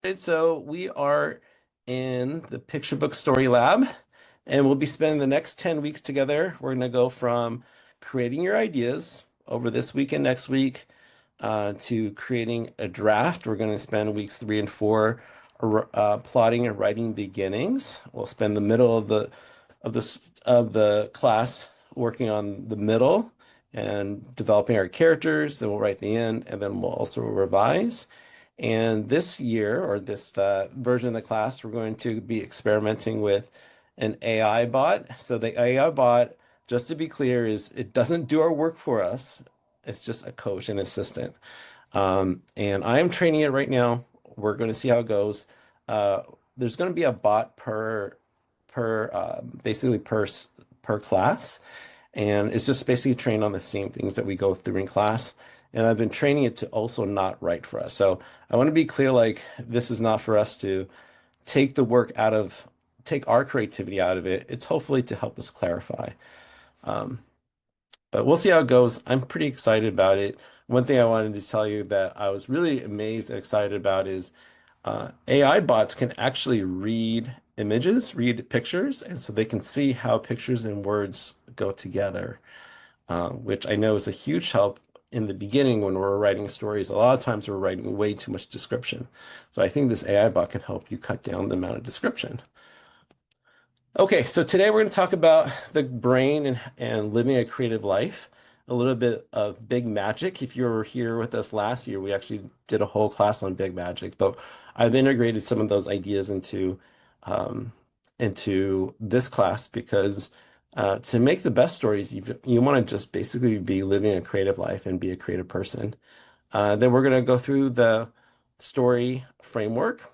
Right, so we are in the Picture Book Story Lab, and we'll be spending the next 10 weeks together. We're going to go from creating your ideas over this week and next week to creating a draft. We're going to spend weeks 3 and 4 plotting and writing beginnings. We'll spend the middle of the class working on the middle and developing our characters. Then we'll write the end, and then we'll also revise. And this year, or this version of the class, we're going to be experimenting with an AI bot. So the AI bot, just to be clear, is it doesn't do our work for us. It's just a coach and assistant. And I am training it right now. We're going to see how it goes. Uh, there's going to be a bot basically per class, and it's just basically trained on the same things that we go through in class. And I've been training it to also not write for us. So I want to be clear, like this is not for us to take the work out of, take our creativity out of it. It's hopefully to help us clarify. Um, but we'll see how it goes. I'm pretty excited about it. One thing I wanted to tell you that I was really amazed and excited about is AI bots can actually read images, read pictures, and so they can see how pictures and words go together, which I know is a huge help in the beginning when we're writing stories. A lot of times we're writing way too much description. So I think this AI bot can help you cut down the amount of description. Okay, so today we're going to talk about the brain and living a creative life, a little bit of big magic. If you were here with us last year, we actually did a whole class on big magic, but I've integrated some of those ideas um, into this class because to make the best stories, you want to just basically be living a creative life and be a creative person. Then we're going to go through the story framework,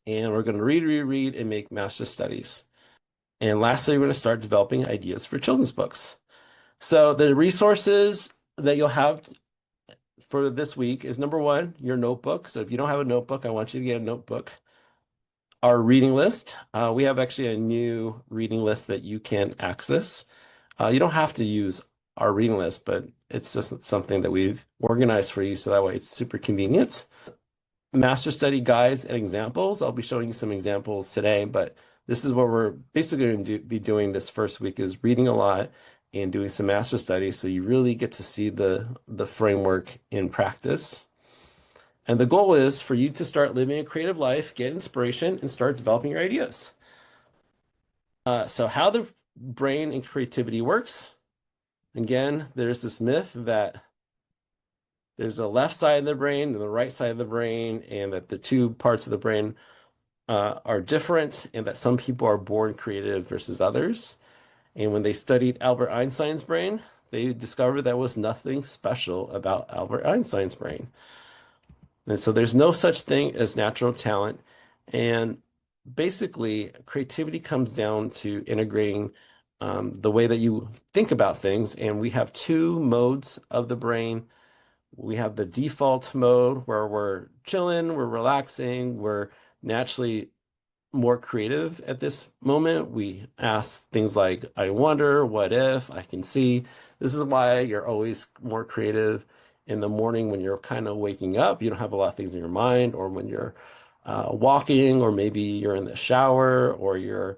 and we're going to read, read, read, and make master studies. And lastly, we're going to start developing ideas for children's books. So the resources that you'll have for this week is number one, your notebook. So if you don't have a notebook, I want you to get a notebook. Our reading list. We have actually a new reading list that you can access. You don't have to use our reading list, but it's just something that we've organized for you so that way it's super convenient. Master study guides and examples. I'll be showing you some examples today, but this is what we're basically going to be doing this first week is reading a lot and doing some master studies so you really get to see the framework in practice. And the goal is for you to start living a creative life, get inspiration, and start developing your ideas. So how the brain and creativity works. Again, there's this myth that there's a left side of the brain and the right side of the brain, and that the two parts of the brain are different, and that some people are born creative versus others. And when they studied Albert Einstein's brain, they discovered there was nothing special about Albert Einstein's brain. And so there's no such thing as natural talent. And basically, creativity comes down to integrating the way that you think about things. And we have two modes of the brain. We have the default mode where we're chilling, we're relaxing, we're naturally more creative at this moment. We ask things like, I wonder, what if, I can see. This is why you're always more creative in the morning when you're kind of waking up. You don't have a lot of things in your mind, or when you're walking, or maybe you're in the shower, or you're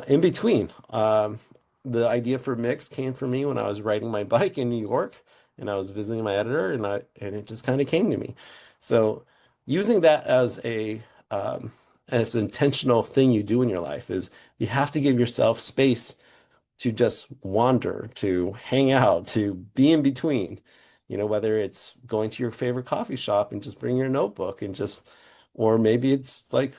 in between. The idea for Mix came from me when I was riding my bike in New York and I was visiting my editor, and it just kind of came to me. So using that as an intentional thing you do in your life is you have to give yourself space to just wander, to hang out, to be in between. Whether it's going to your favorite coffee shop and just bring your notebook and just, or maybe it's like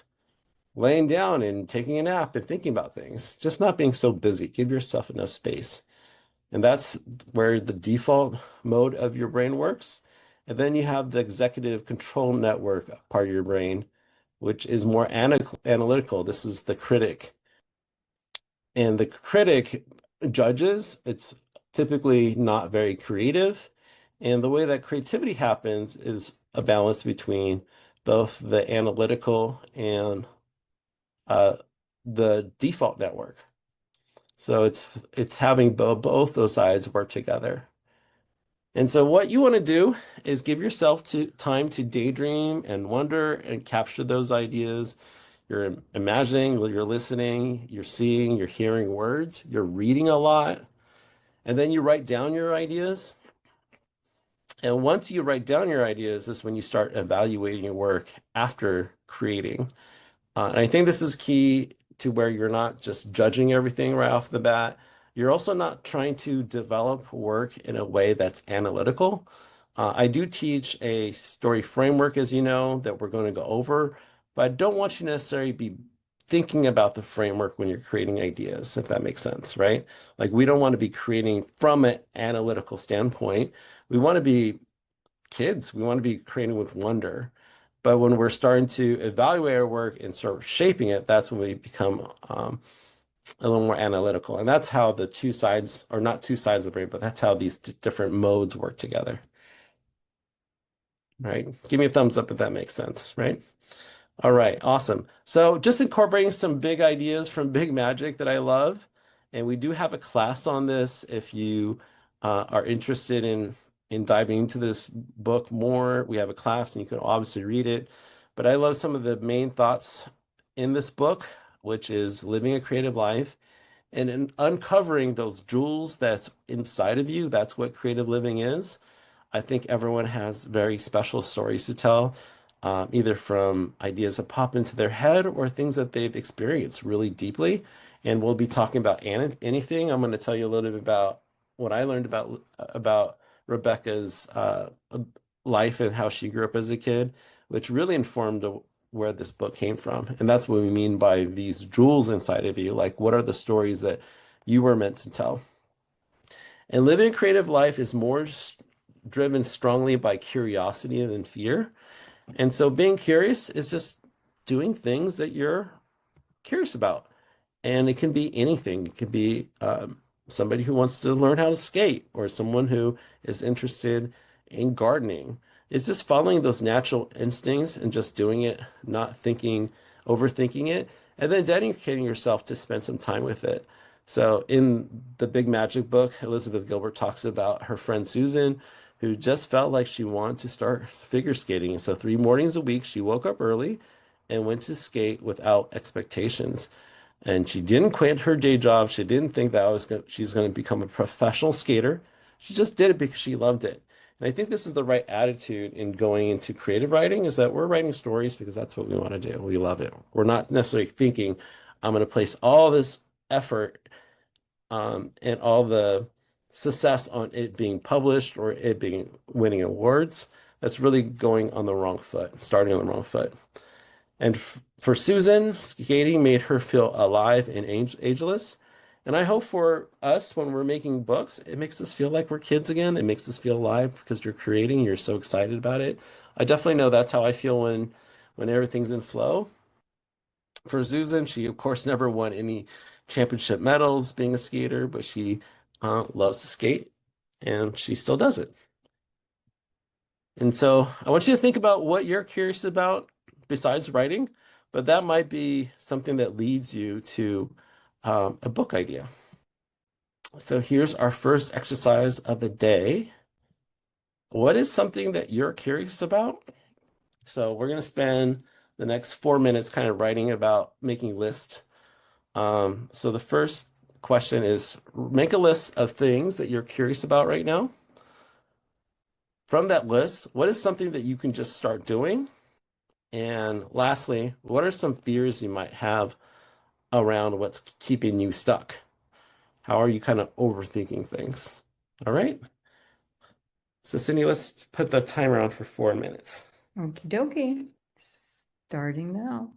laying down and taking a nap and thinking about things, just not being so busy. Give yourself enough space. And that's where the default mode of your brain works. And then you have the executive control network part of your brain, which is more analytical. This is the critic. And the critic judges, it's typically not very creative. And the way that creativity happens is a balance between both the analytical and uh, the default network. So it's having both those sides work together. And so what you want to do is give yourself time to daydream and wonder and capture those ideas. You're imagining, you're listening, you're seeing, you're hearing words, you're reading a lot, and then you write down your ideas. And once you write down your ideas, is when you start evaluating your work after creating. And I think this is key to where you're not just judging everything right off the bat. You're also not trying to develop work in a way that's analytical. I do teach a story framework, as you know, that we're going to go over, but I don't want you to necessarily be thinking about the framework when you're creating ideas, if that makes sense, right? Like we don't want to be creating from an analytical standpoint. We want to be kids. We want to be creating with wonder. But when we're starting to evaluate our work and start shaping it, that's when we become a little more analytical. And that's how the two sides, or not two sides of the brain, but that's how these different modes work together, right? Give me a thumbs up if that makes sense, right? All right, awesome. So just incorporating some big ideas from Big Magic that I love. And we do have a class on this if you are interested in diving into this book more. We have a class and you can obviously read it. But I love some of the main thoughts in this book, which is living a creative life and in uncovering those jewels that's inside of you. That's what creative living is. I think everyone has very special stories to tell, either from ideas that pop into their head or things that they've experienced really deeply. And we'll be talking about anything. I'm going to tell you a little bit about what I learned about Rebecca's life and how she grew up as a kid, which really informed where this book came from. And that's what we mean by these jewels inside of you. Like, what are the stories that you were meant to tell? And living a creative life is more driven strongly by curiosity than fear. And so being curious is just doing things that you're curious about. And it can be anything. It can be somebody who wants to learn how to skate or someone who is interested in gardening. It's just following those natural instincts and just doing it, not thinking, overthinking it, and then dedicating yourself to spend some time with it. So in the Big Magic book, Elizabeth Gilbert talks about her friend Susan, who just felt like she wanted to start figure skating. And so 3 mornings a week, she woke up early and went to skate without expectations. And she didn't quit her day job. She didn't think that she's going to become a professional skater. She just did it because she loved it. And I think this is the right attitude in going into creative writing is that we're writing stories because that's what we want to do. We love it. We're not necessarily thinking, I'm going to place all this effort and all the success on it being published or it being winning awards. That's really going on the wrong foot, starting on the wrong foot. And for Susan, skating made her feel alive and ageless. And I hope for us, when we're making books, it makes us feel like we're kids again. It makes us feel alive because you're creating, you're so excited about it. I definitely know that's how I feel when everything's in flow. For Susan, she of course never won any championship medals being a skater, but she loves to skate and she still does it. And so I want you to think about what you're curious about besides writing, but that might be something that leads you to a book idea. So here's our first exercise of the day. What is something that you're curious about? So we're going to spend the next 4 minutes kind of writing about making lists. So the first question is make a list of things that you're curious about right now. From that list, what is something that you can just start doing? And lastly, what are some fears you might have around what's keeping you stuck? How are you kind of overthinking things? All right. So, Cindy, let's put the timer on for 4 minutes. Okie dokie. Starting now.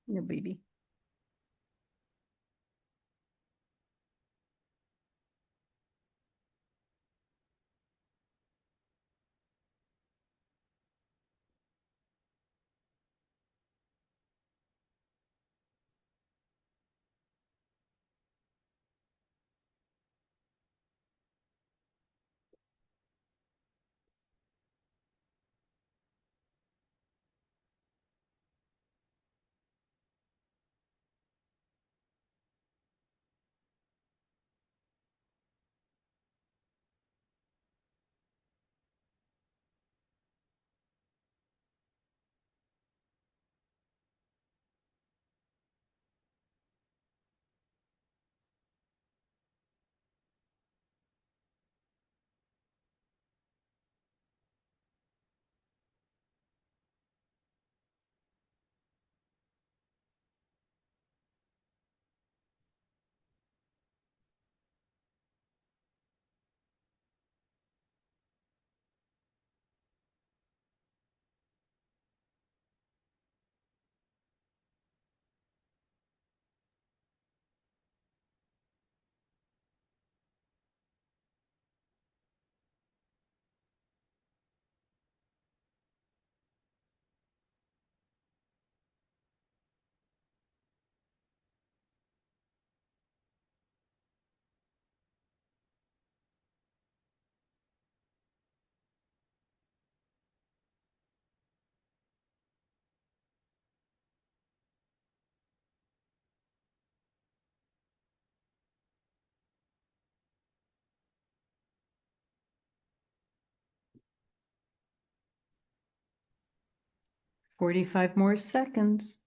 No, baby. 45 more seconds.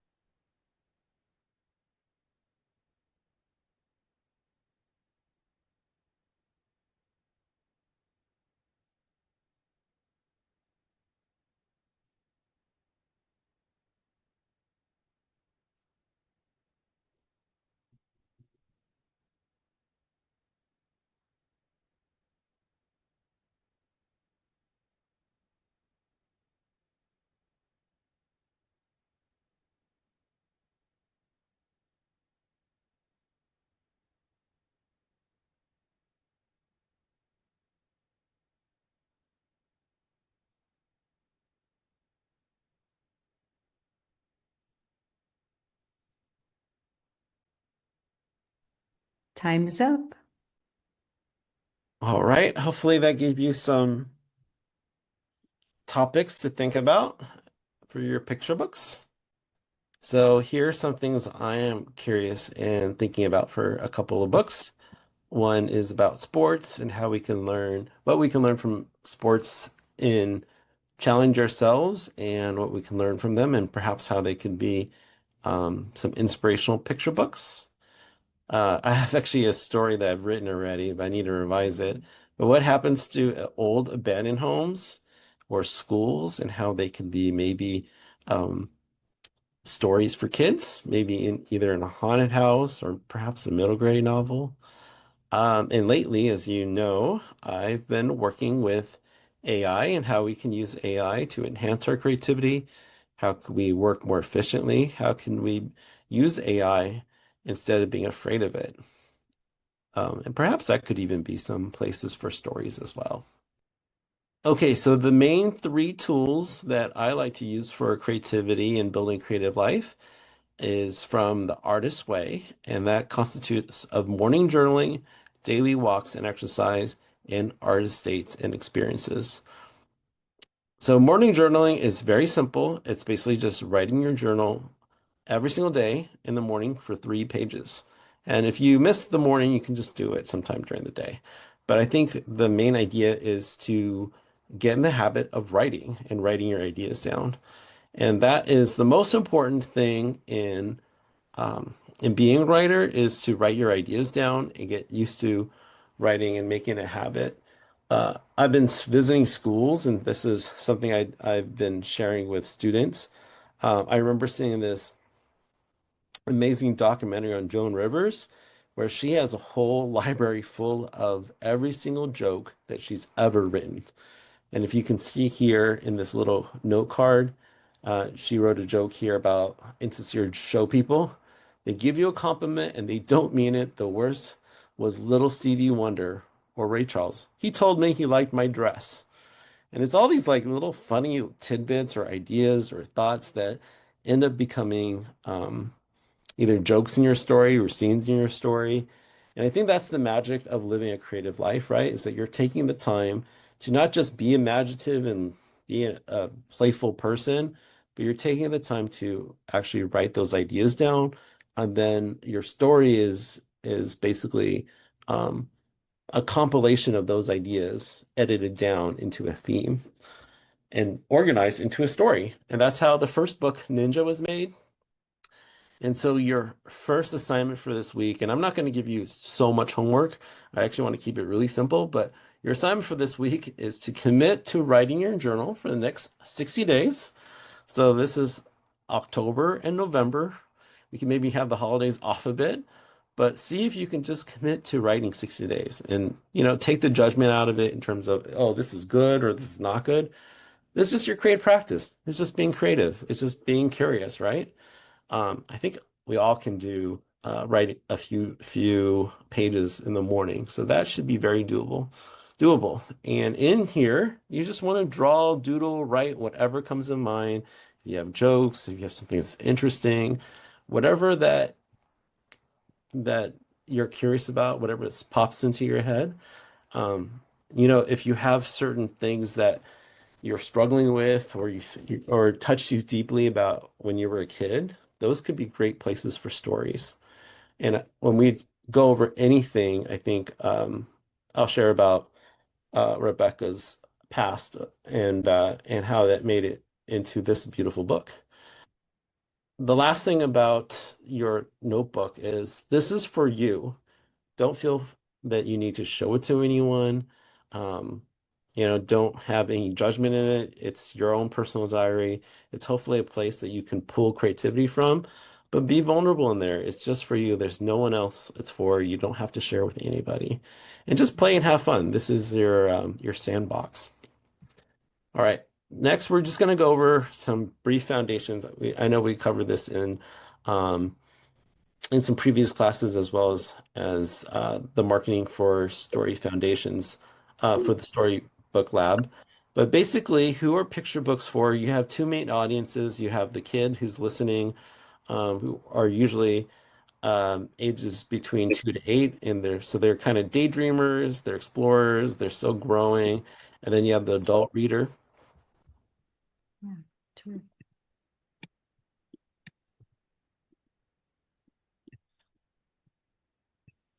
Time's up. All right. Hopefully that gave you some topics to think about for your picture books. So here are some things I am curious and thinking about for a couple of books. One is about sports and how we can learn what we can learn from sports in challenge ourselves and what we can learn from them, and perhaps how they can be some inspirational picture books. I have actually a story that I've written already, but I need to revise it. But what happens to old abandoned homes or schools and how they can be maybe um, stories for kids, maybe in either in a haunted house or perhaps a middle grade novel. And lately, as you know, I've been working with AI and how we can use AI to enhance our creativity. How can we work more efficiently? How can we use AI instead of being afraid of it? And perhaps that could even be some places for stories as well. Okay, so the main three tools that I like to use for creativity and building creative life is from the Artist Way, and that constitutes of morning journaling, daily walks and exercise, and artist states and experiences. So morning journaling is very simple. It's basically just writing your journal every single day in the morning for 3 pages. And if you miss the morning, you can just do it sometime during the day. But I think the main idea is to get in the habit of writing and writing your ideas down. And that is the most important thing in being a writer is to write your ideas down and get used to writing and making a habit. I've been visiting schools, and this is something I've been sharing with students. I remember seeing this amazing documentary on Joan Rivers, where she has a whole library full of every single joke that she's ever written. And if you can see here in this little note card, She wrote a joke here about insincere show people. They give you a compliment and they don't mean it. The worst was little Stevie Wonder or Ray Charles. He told me he liked my dress. And it's all these like little funny tidbits or ideas or thoughts that end up becoming either jokes in your story or scenes in your story. And I think that's the magic of living a creative life, right? Is that you're taking the time to not just be imaginative and be a playful person, but you're taking the time to actually write those ideas down. And then your story is basically um, a compilation of those ideas edited down into a theme and organized into a story. And that's how the first book, Ninja, was made. And so your first assignment for this week, and I'm not going to give you so much homework. I actually want to keep it really simple, but your assignment for this week is to commit to writing your journal for the next 60 days. So this is October and November. We can maybe have the holidays off a bit, but see if you can just commit to writing 60 days and, take the judgment out of it in terms of, oh, this is good or this is not good. This is just your creative practice. It's just being creative. It's just being curious, right? I think we all can do write a few pages in the morning, so that should be very doable. And in here, you just want to draw, doodle, write whatever comes in mind. If you have jokes, if you have something that's interesting, whatever that you're curious about, whatever pops into your head. Um, if you have certain things that you're struggling with or or touched you deeply about when you were a kid, those could be great places for stories. And when we go over anything, I think I'll share about Rebecca's past and how that made it into this beautiful book. The last thing about your notebook is this is for you. Don't feel that you need to show it to anyone. Um, don't have any judgment in it. It's your own personal diary. It's hopefully a place that you can pull creativity from, but be vulnerable in there. It's just for you. There's no one else it's for. You don't have to share with anybody. And just play and have fun. This is your sandbox. All right. Next, we're just going to go over some brief foundations. I know we covered this um, in some previous classes as well as the marketing for story foundations for the storybook lab. But basically, who are picture books for? You have two main audiences. You have the kid who's listening, who are usually ages between 2 to 8, and they're kind of daydreamers, they're explorers, they're still growing. And then you have the adult reader. Yeah, true.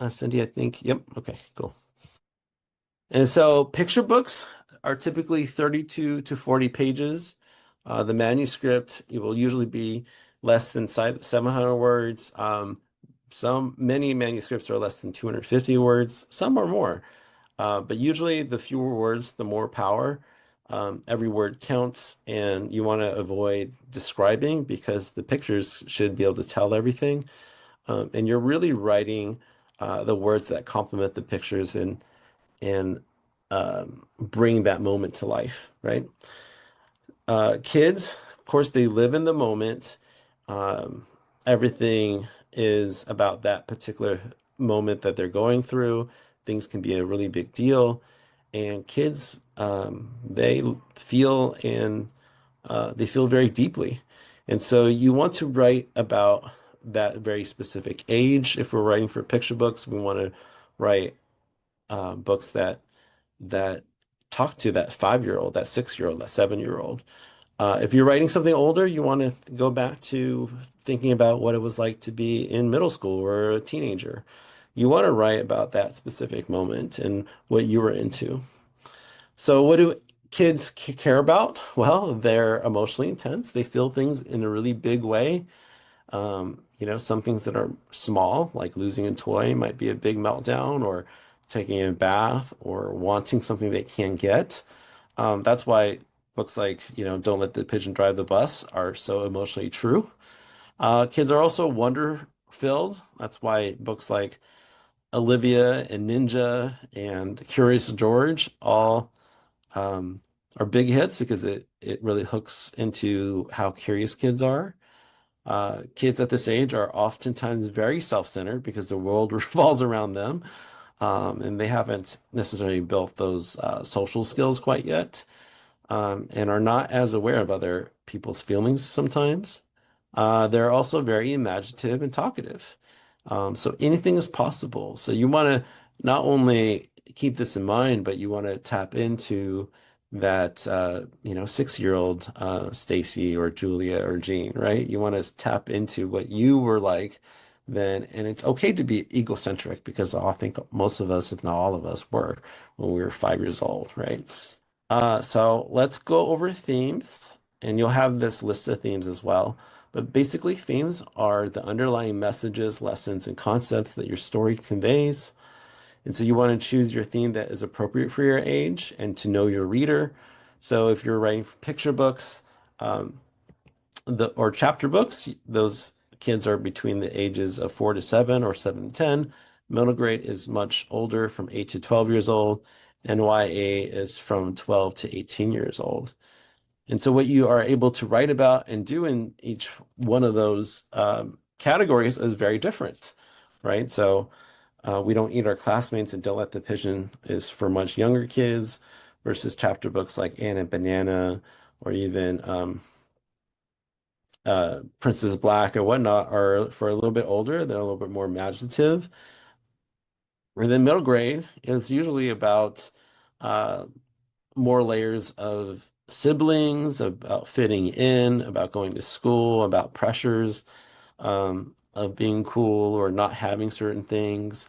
Cindy, I think. Yep. Okay, cool. And so picture books are typically 32 to 40 pages. The manuscript it will usually be less than 700 words. Many manuscripts are less than 250 words. Some are more. But usually the fewer words, the more power. Every word counts, and you want to avoid describing because the pictures should be able to tell everything. And you're really writing the words that complement the pictures and bring that moment to life, right? Kids, of course, they live in the moment. Um, Everything is about that particular moment that they're going through. Things can be a really big deal. And kids, they feel and they feel very deeply. And so you want to write about that very specific age. If we're writing for picture books, we want to write books that talk to that 5-year-old, that 6-year-old, that 7-year-old. If you're writing something older, you want to go back to thinking about what it was like to be in middle school or a teenager. You want to write about that specific moment and what you were into. So, what do kids care about? Well, they're emotionally intense. They feel things in a really big way. Some things that are small, like losing a toy, might be a big meltdown, or taking a bath, or wanting something they can't get. That's why books like, Don't Let the Pigeon Drive the Bus are so emotionally true. Kids are also wonder filled. That's why books like Olivia and Ninja and Curious George all um, are big hits because it really hooks into how curious kids are. Kids at this age are oftentimes very self-centered because the world revolves around them, and they haven't necessarily built those social skills quite yet, and are not as aware of other people's feelings sometimes. They're also very imaginative and talkative. So anything is possible. So you want to not only keep this in mind, but you want to tap into that, 6-year-old Stacy or Julia or Jean, right? You want to tap into what you were like then, and it's okay to be egocentric because I think most of us, if not all of us, were when we were 5 years old, right? So let's go over themes, and you'll have this list of themes as well. But basically, themes are the underlying messages, lessons, and concepts that your story conveys. And so you want to choose your theme that is appropriate for your age and to know your reader. So if you're writing picture books, um, or chapter books, those kids are between the ages of 4 to 7 or 7 to 10. Middle grade is much older, from 8 to 12 years old, and YA is from 12 to 18 years old. And so, what you are able to write about and do in each one of those categories is very different, right? So, We Don't Eat Our Classmates and Don't Let the Pigeon is for much younger kids versus chapter books like Anne and Banana or even Princess Black and whatnot are for a little bit older. They're a little bit more imaginative. And then middle grade is usually about uh, more layers of siblings, about fitting in, about going to school, about pressures of being cool or not having certain things.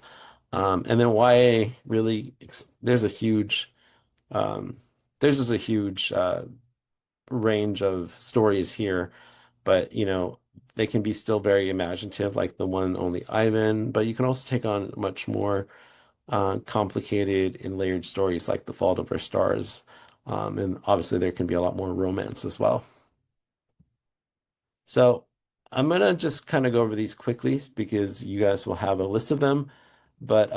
And then YA really, there's a huge, um, there's just a huge range of stories here, but they can be still very imaginative, like the one and only Ivan, but you can also take on much more complicated and layered stories like The Fault of Our Stars. And obviously there can be a lot more romance as well. So I'm gonna just kind of go over these quickly because you guys will have a list of them. But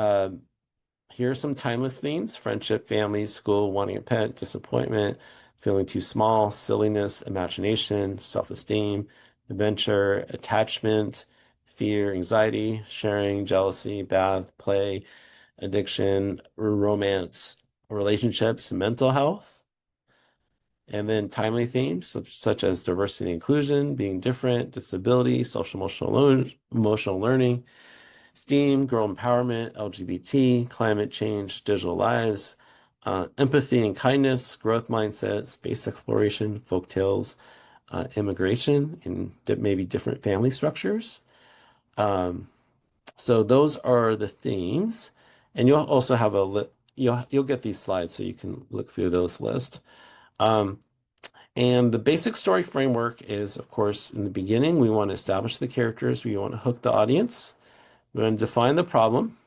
here are some timeless themes: friendship, family, school, wanting a pet, disappointment, feeling too small, silliness, imagination, self-esteem, adventure, attachment, fear, anxiety, sharing, jealousy, bath, play, addiction, romance, relationships, mental health. And then timely themes such as diversity and inclusion, being different, disability, social emotional learning, STEAM, girl empowerment, LGBT, climate change, digital lives, empathy and kindness, growth mindset, space exploration, folktales, immigration, and maybe different family structures. Um, so those are the themes, and you'll also have you'll get these slides so you can look through those lists. Um, and the basic story framework is, of course, in the beginning, we want to establish the characters, we want to hook the audience, we want to define the problem,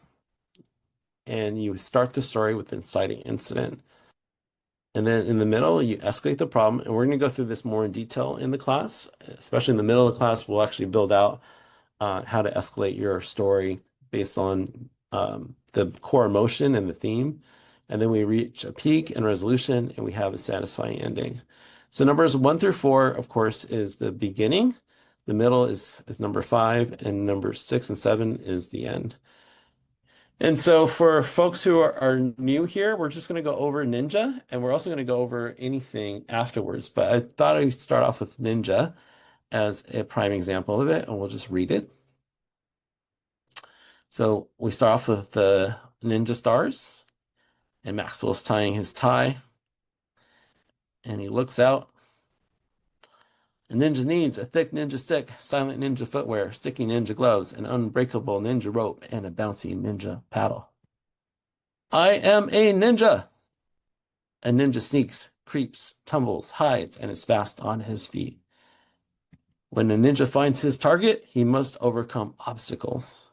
and you start the story with an inciting incident. And then in the middle, you escalate the problem. And we're going to go through this more in detail in the class, especially in the middle of the class. We'll actually build out how to escalate your story based on the core emotion and the theme. And then we reach a peak and resolution, and we have a satisfying ending. So numbers 1 through 4, of course, is the beginning. The middle is number 5, and number 6 and 7 is the end. And so for folks who are new here, we're just going to go over Ninja, and we're also going to go over anything afterwards. But I thought I'd start off with Ninja as a prime example of it, and we'll just read it. So we start off with the ninja stars, and Maxwell's tying his tie, and he looks out. A ninja needs a thick ninja stick, silent ninja footwear, sticky ninja gloves, an unbreakable ninja rope, and a bouncy ninja paddle. I am a ninja! A ninja sneaks, creeps, tumbles, hides, and is fast on his feet. When a ninja finds his target, he must overcome obstacles.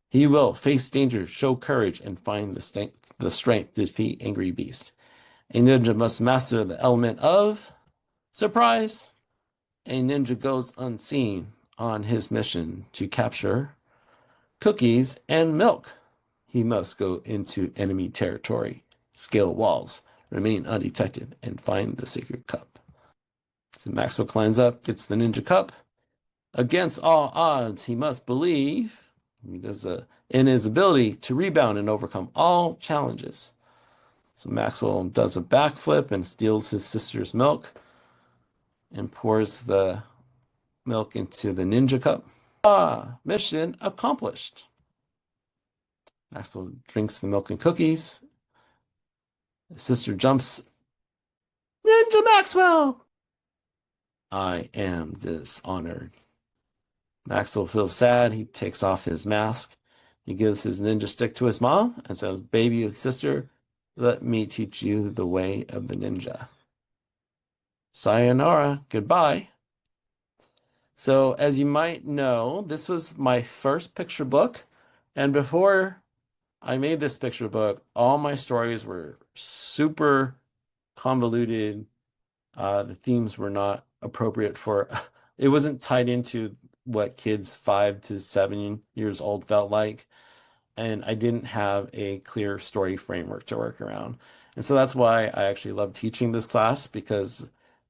He will face danger, show courage, and find the strength to defeat angry beasts. A ninja must master the element of surprise. A ninja goes unseen on his mission to capture cookies and milk. He must go into enemy territory, scale walls, remain undetected, and find the sacred cup. So Maxwell climbs up, gets the ninja cup. Against all odds, he must believe in his ability to rebound and overcome all challenges. So Maxwell does a backflip and steals his sister's milk and pours the milk into the ninja cup. Ah, mission accomplished. Maxwell drinks the milk and cookies. His sister jumps. Ninja Maxwell! I am dishonored. Maxwell feels sad. He takes off his mask. He gives his ninja stick to his mom and says, Baby sister, let me teach you the way of the ninja. Sayonara, goodbye. So, as you might know, this was my first picture book. And before I made this picture book, all my stories were super convoluted. The themes were not appropriate for, it wasn't tied into what kids 5 to 7 years old felt like. And I didn't have a clear story framework to work around. And so that's why I actually love teaching this class because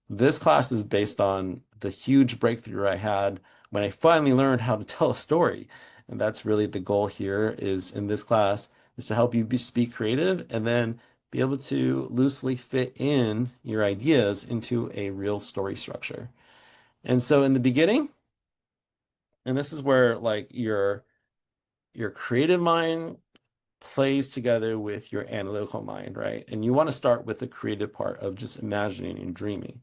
this class is based on the huge breakthrough I had when I finally learned how to tell a story. And that's really the goal here is in this class is to help you speak creative and then be able to loosely fit in your ideas into a real story structure. And so in the beginning, and this is where like your creative mind plays together with your analytical mind, right? And you want to start with the creative part of just imagining and dreaming.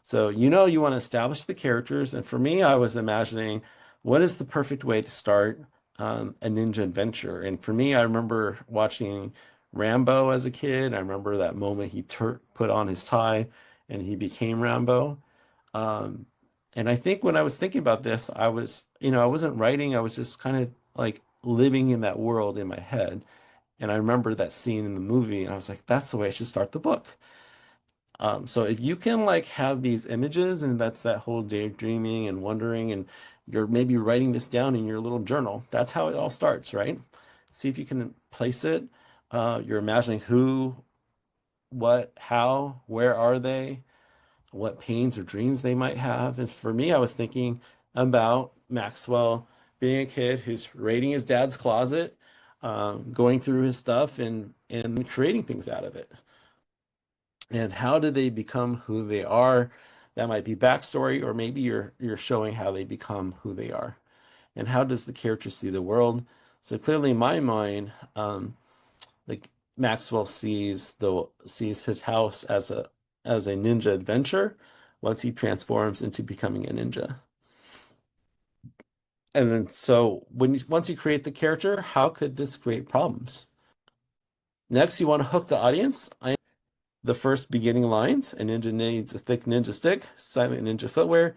So you want to establish the characters. And for me, I was imagining what is the perfect way to start a ninja adventure. And for me, I remember watching Rambo as a kid. I remember that moment he put on his tie and he became Rambo. Um, and I think when I was thinking about this, I wasn't writing. I was just kind of like living in that world in my head. And I remember that scene in the movie, and I was like, that's the way I should start the book. So if you can like have these images, and that's that whole daydreaming and wondering, and you're maybe writing this down in your little journal, that's how it all starts, right? See if you can place it. You're imagining who, what, how, where are they, what pains or dreams they might have. And for me, I was thinking about Maxwell being a kid who's raiding his dad's closet, going through his stuff and creating things out of it. And how do they become who they are? That might be backstory, or maybe you're showing how they become who they are. And how does the character see the world? So clearly, in my mind, like Maxwell sees his house as a ninja adventure once he transforms into becoming a ninja. And then so once you create the character, how could this create problems? Next, you want to hook the audience. The first beginning lines, a ninja needs a thick ninja stick, silent ninja footwear,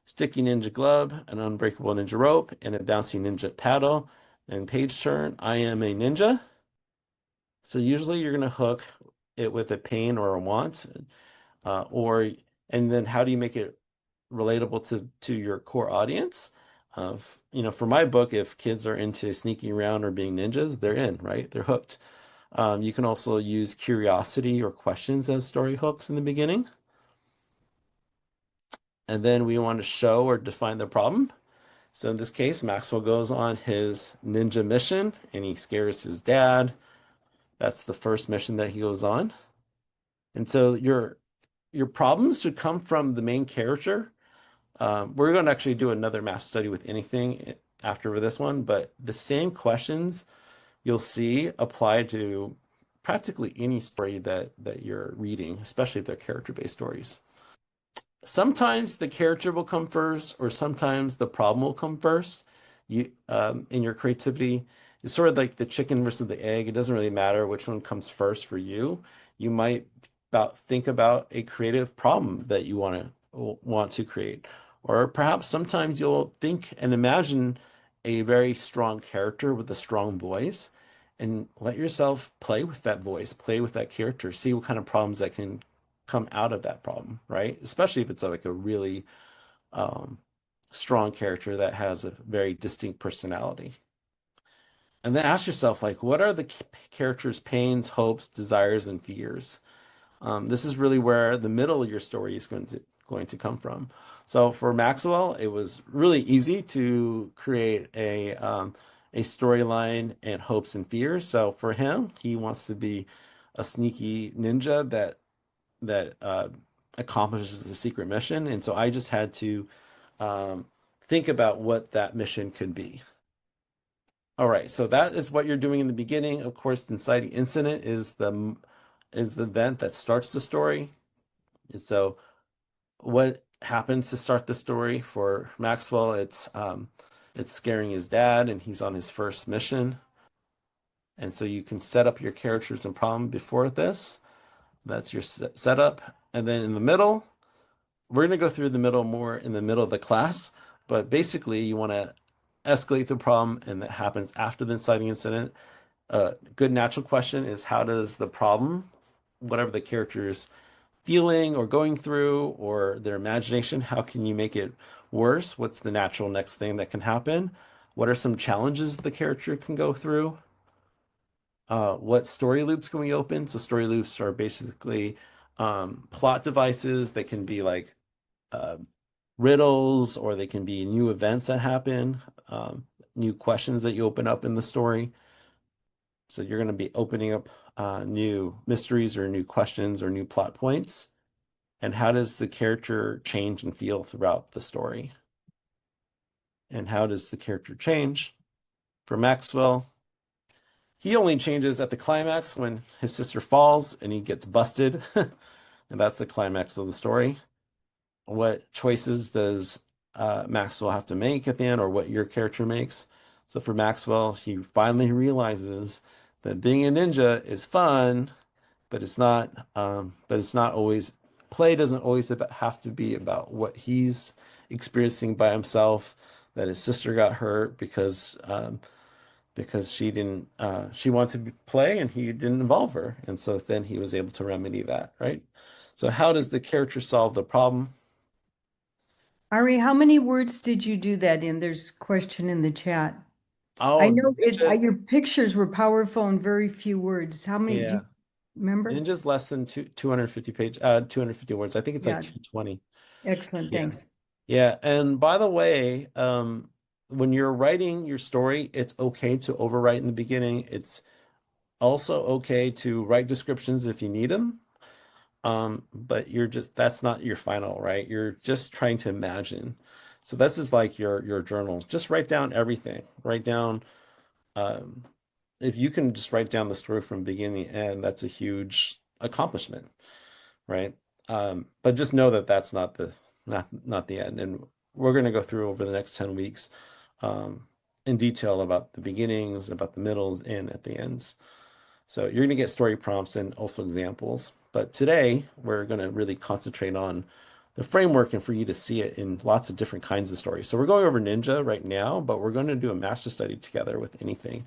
sticky ninja glove, an unbreakable ninja rope, and a bouncy ninja paddle. And page turn, I am a ninja. So usually you're going to hook it with a pain or a want, or and then how do you make it relatable to your core audience? For my book, if kids are into sneaking around or being ninjas, they're in, right? They're hooked. You can also use curiosity or questions as story hooks in the beginning. And then we want to show or define the problem. So in this case, Maxwell goes on his ninja mission and he scares his dad. That's the first mission that he goes on. And so your problems should come from the main character. We're going to actually do another math study with anything after this one, but the same questions you'll see apply to practically any story that you're reading, especially if they're character-based stories. Sometimes the character will come first, or sometimes the problem will come first. In your creativity, it's sort of like the chicken versus the egg. It doesn't really matter which one comes first for you. You might think about a creative problem that you want to create, or perhaps sometimes you'll think and imagine a very strong character with a strong voice, and let yourself play with that voice, play with that character, see what kind of problems that can come out of that problem, right? Especially if it's like a really um, strong character that has a very distinct personality. And then ask yourself, like, what are the character's pains, hopes, desires, and fears? This is really where the middle of your story is going to come from. So for Maxwell, it was really easy to create a storyline and hopes and fears. So for him, he wants to be a sneaky ninja that accomplishes the secret mission, and so I just had to um, think about what that mission could be. All right, so that is what you're doing in the beginning. Of course, the inciting incident is the event that starts the story. And so, what happens to start the story for Maxwell? It's scaring his dad, and he's on his first mission. And so you can set up your characters and problem before this. That's your setup, and then in the middle, we're going to go through the middle more in the middle of the class. But basically, you want to escalate the problem, and that happens after the inciting incident. A good natural question is how does the problem, whatever the character's feeling or going through or their imagination, how can you make it worse? What's the natural next thing that can happen? What are some challenges the character can go through? What story loops can we open? So story loops are basically plot devices. They can be like uh, riddles, or they can be new events that happen, new questions that you open up in the story. So you're going to be opening up new mysteries or new questions or new plot points. And how does the character change and feel throughout the story? And how does the character change? For Maxwell, he only changes at the climax when his sister falls and he gets busted. And that's the climax of the story. What choices does Maxwell have to make at the end, or what your character makes? So for Maxwell, he finally realizes that being a ninja is fun, but it's not always. Play doesn't always have to be about what he's experiencing by himself. That his sister got hurt because she wanted to play and he didn't involve her, and so then he was able to remedy that, right? So how does the character solve the problem? Ari, how many words did you do that in? There's a question in the chat. I Oh, know ninja, your pictures were powerful and very few words. How many do yeah. you remember? Ninja's less than 250 words. I think it's like Yeah, 220. excellent. Yeah. Thanks. Yeah. And by the way, when you're writing your story, it's okay to overwrite in the beginning. It's also okay to write descriptions if you need them. But that's not your final, right? You're just trying to imagine. So this is like your journal. Just write down everything. Write down um if you can just write down the story from beginning to end, that's a huge accomplishment, right? But just know that that's not the end. And we're going to go through over the next 10 weeks um, in detail about the beginnings, about the middles, and at the ends. So you're going to get story prompts and also examples. But today we're going to really concentrate on the framework and for you to see it in lots of different kinds of stories. So we're going over Ninja right now, but we're going to do a master study together with anything.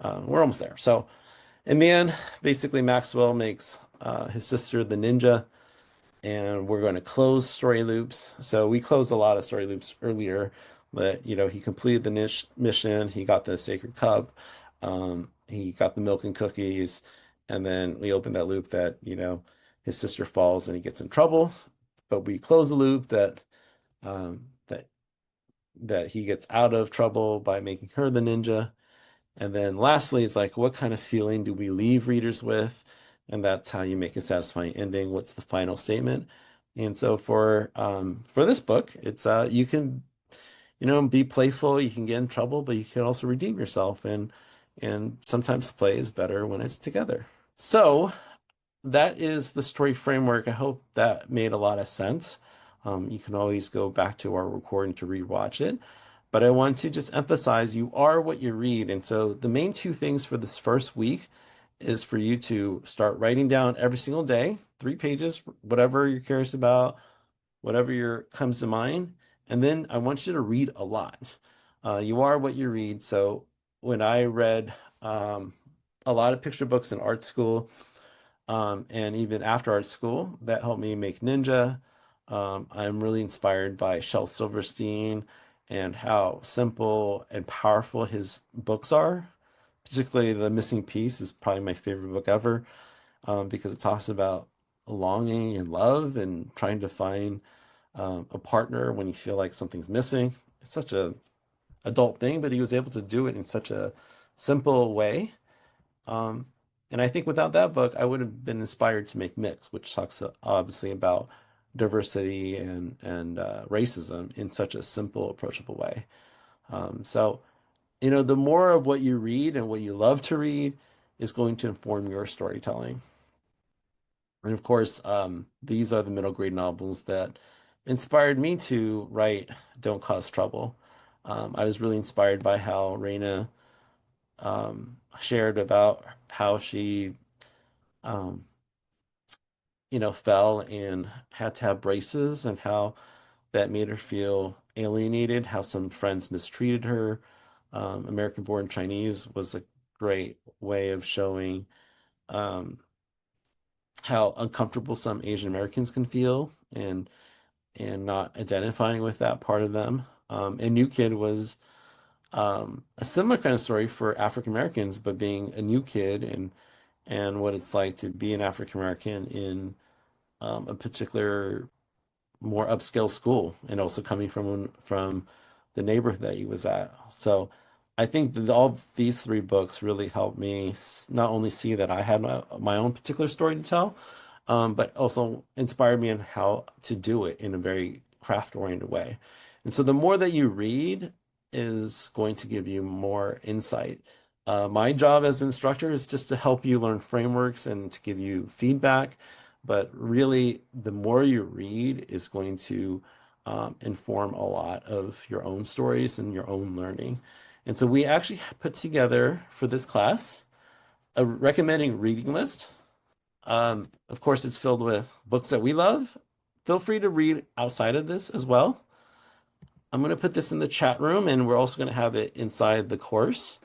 We're almost there. So in the end, basically Maxwell makes his sister the ninja, and we're going to close story loops. So we closed a lot of story loops earlier, but he completed the niche mission, he got the sacred cup, he got the milk and cookies, and then we opened that loop that his sister falls and he gets in trouble. But we close the loop um, that that he gets out of trouble by making her the ninja. And then lastly, it's like, what kind of feeling do we leave readers with? And that's how you make a satisfying ending. What's the final statement? And so for this book, it's you can be playful, you can get in trouble, but you can also redeem yourself. And sometimes play is better when it's together. So that is the story framework. I hope that made a lot of sense. You can always go back to our recording to rewatch it. But I want to just emphasize you are what you read. And so the main two things for this first week is for you to start writing down every single day, 3 pages, whatever you're curious about, whatever comes to mind. And then I want you to read a lot. You are what you read. So when I read a lot of picture books in art school, and even after art school, that helped me make Ninja. I'm really inspired by Shel Silverstein and how simple and powerful his books are. Particularly The Missing Piece is probably my favorite book ever because it talks about longing and love and trying to find a partner when you feel like something's missing. It's such a adult thing, but he was able to do it in such a simple way. Um, and I think without that book, I would have been inspired to make Mix, which talks obviously about diversity and racism in such a simple, approachable way. So, the more of what you read and what you love to read is going to inform your storytelling. And of course, these are the middle grade novels that inspired me to write Don't Cause Trouble. I was really inspired by how Raina shared about how she, um, fell and had to have braces and how that made her feel alienated, how some friends mistreated her. American Born Chinese was a great way of showing um, how uncomfortable some Asian Americans can feel and not identifying with that part of them. And New Kid was a similar kind of story for African Americans, but being a new kid and what it's like to be an African American in a particular more upscale school, and also coming from the neighborhood that he was at. So I think that all these three books really helped me not only see that I had my own particular story to tell, but also inspired me in how to do it in a very craft-oriented way. And so the more that you read is going to give you more insight. My job as an instructor is just to help you learn frameworks and to give you feedback. But really, the more you read is going to inform a lot of your own stories and your own learning. And so we actually put together for this class a recommending reading list. Of course, it's filled with books that we love. Feel free to read outside of this as well. I'm going to put this in the chat room, and we're also going to have it inside the course.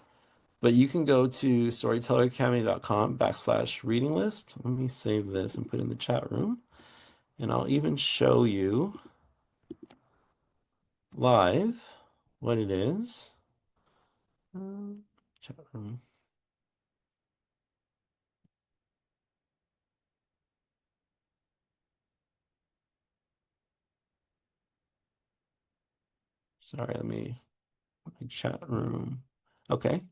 But you can go to storytelleracademy.com/reading list. Let me save this and put it in the chat room. And I'll even show you live what it is. Chat room. Sorry, let me my chat room. Okay,